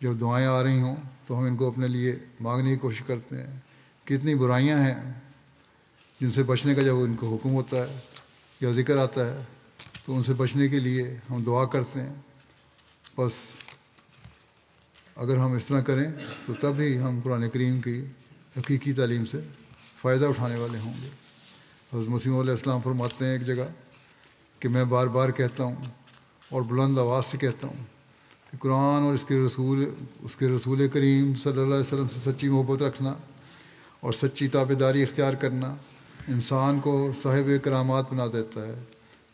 جب دعائیں آ رہی ہوں تو ہم ان کو اپنے لیے مانگنے کی کوشش کرتے ہیں، کتنی برائیاں ہیں جن سے بچنے کا جب ان کو حکم ہوتا ہے یا ذکر آتا ہے تو ان سے بچنے کے لیے ہم دعا کرتے ہیں۔ بس اگر ہم اس طرح کریں تو تب ہی ہم قرآن کریم کی حقیقی تعلیم سے فائدہ اٹھانے والے ہوں گے۔ حضرت مسیح علیہ السلام فرماتے ہیں ایک جگہ کہ میں بار بار کہتا ہوں اور بلند آواز سے کہتا ہوں کہ قرآن اور اس کے رسول کریم صلی اللہ علیہ وسلم سے سچی محبت رکھنا اور سچی تابعداری اختیار کرنا انسان کو صاحب کرامات بنا دیتا ہے۔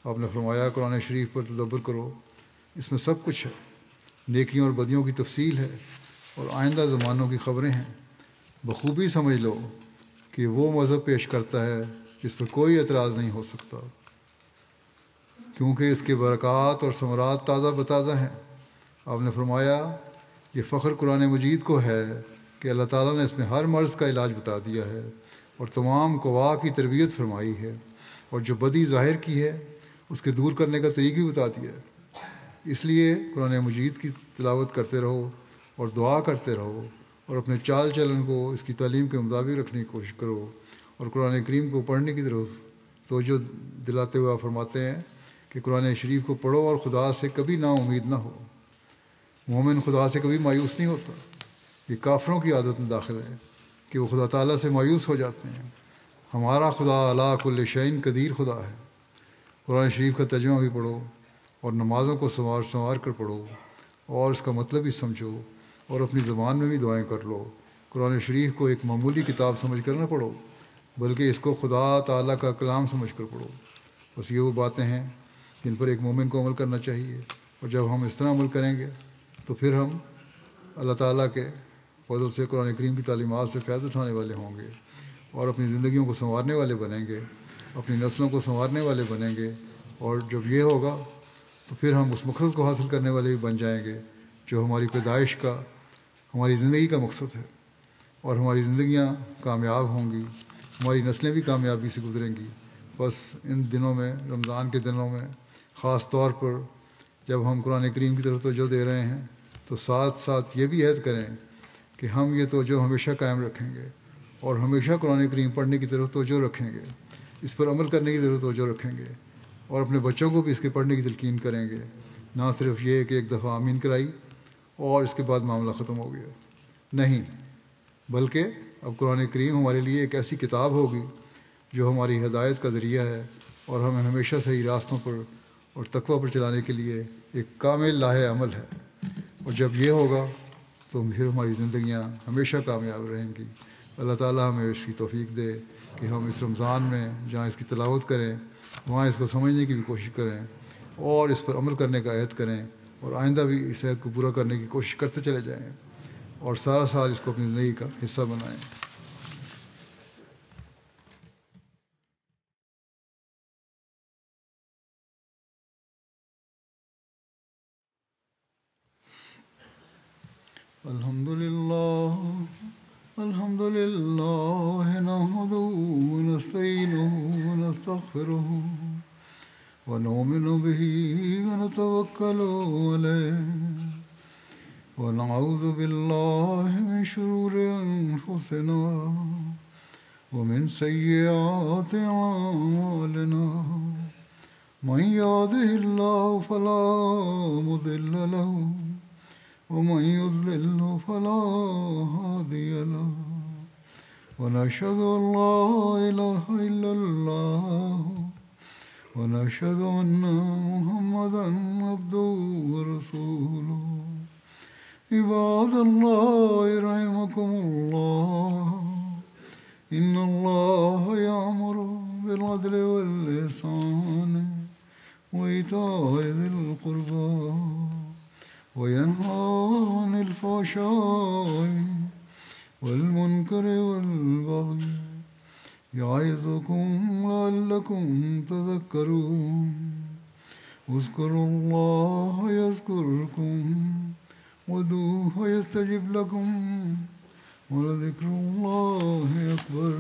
آپ نے فرمایا قرآن شریف پر تدبر کرو، اس میں سب کچھ ہے، نیکیوں اور بدیوں کی تفصیل ہے اور آئندہ زمانوں کی خبریں ہیں۔ بخوبی سمجھ لو کہ وہ مذہب پیش کرتا ہے جس پر کوئی اعتراض نہیں ہو سکتا، کیونکہ اس کے برکات اور ثمرات تازہ بتازہ ہیں۔ آپ نے فرمایا یہ فخر قرآن مجید کو ہے کہ اللہ تعالیٰ نے اس میں ہر مرض کا علاج بتا دیا ہے اور تمام قوا کی تربیت فرمائی ہے، اور جو بدی ظاہر کی ہے اس کے دور کرنے کا طریقہ بھی بتا دیا ہے۔ اس لیے قرآن مجید کی تلاوت کرتے رہو اور دعا کرتے رہو اور اپنے چال چلن کو اس کی تعلیم کے مطابق رکھنے کی کوشش کرو، اور قرآن کریم کو پڑھنے کی طرف توجہ دلاتے ہوئے آپ فرماتے ہیں کہ قرآن شریف کو پڑھو اور خدا سے کبھی نا امید نہ ہو۔ مومن خدا سے کبھی مایوس نہیں ہوتا، یہ کافروں کی عادت میں داخل ہے کہ وہ خدا تعالیٰ سے مایوس ہو جاتے ہیں۔ ہمارا خدا علی کل شیء قدیر خدا ہے، قرآن شریف کا ترجمہ بھی پڑھو اور نمازوں کو سنوار کر پڑھو اور اس کا مطلب بھی سمجھو اور اپنی زبان میں بھی دعائیں کر لو۔ قرآن شریف کو ایک معمولی کتاب سمجھ کر نہ پڑھو بلکہ اس کو خدا تعالیٰ کا کلام سمجھ کر پڑھو۔ بس یہ وہ باتیں ہیں جن پر ایک مومن کو عمل کرنا چاہیے، اور جب ہم اس طرح عمل کریں گے تو پھر ہم اللہ تعالیٰ کے فضل سے قرآن کریم کی تعلیمات سے فیض اٹھانے والے ہوں گے اور اپنی زندگیوں کو سنوارنے والے بنیں گے، اپنی نسلوں کو سنوارنے والے بنیں گے، اور جب یہ ہوگا تو پھر ہم اس مقصد کو حاصل کرنے والے بھی بن جائیں گے جو ہماری پیدائش کا، ہماری زندگی کا مقصد ہے، اور ہماری زندگیاں کامیاب ہوں گی، ہماری نسلیں بھی کامیابی سے گزریں گی۔ بس ان دنوں میں، رمضان کے دنوں میں خاص طور پر جب ہم قرآن کریم کی طرف توجہ دے رہے ہیں تو ساتھ ساتھ یہ بھی عہد کریں کہ ہم یہ توجہ ہمیشہ قائم رکھیں گے اور ہمیشہ قرآن کریم پڑھنے کی طرف توجہ رکھیں گے، اس پر عمل کرنے کی طرف توجہ رکھیں گے، اور اپنے بچوں کو بھی اس کے پڑھنے کی تلقین کریں گے۔ نہ صرف یہ کہ ایک دفعہ آمین کرائی اور اس کے بعد معاملہ ختم ہو گیا، نہیں، بلکہ اب قرآن کریم ہمارے لیے ایک ایسی کتاب ہوگی جو ہماری ہدایت کا ذریعہ ہے اور ہمیں ہمیشہ صحیح راستوں پر اور تقویٰ پر چلانے کے لیے ایک کامل لاہ عمل ہے، اور جب یہ ہوگا تو پھر ہماری زندگیاں ہمیشہ کامیاب رہیں گی۔ اللہ تعالیٰ ہمیں اس کی توفیق دے کہ ہم اس رمضان میں جہاں اس کی تلاوت کریں وہاں اس کو سمجھنے کی بھی کوشش کریں اور اس پر عمل کرنے کا عہد کریں، اور آئندہ بھی اس عہد کو پورا کرنے کی کوشش کرتے چلے جائیں اور سارا سال اس کو اپنی زندگی کا حصہ بنائیں۔ الحمد لله نحمده ونستعينه ونستغفره ونؤمن به ونتوكل عليه ونعوذ بالله من شرور أنفسنا ومن سيئات أعمالنا، من يهده الله فلا مضل له ومن يضلل فلا هادي له، ونشهد أن لا إله إلا الله ونشهد أن محمدا عبده ورسوله۔ عباد الله رحمكم الله، إن الله يأمر بالعدل والإحسان وإيتاء ذي القربى وينهى عن الفحشاء والمنكر والبغي يعظكم لعلكم تذكرون۔ اذكروا الله يذكركم وادعوه يستجب لكم ولذكر الله أكبر۔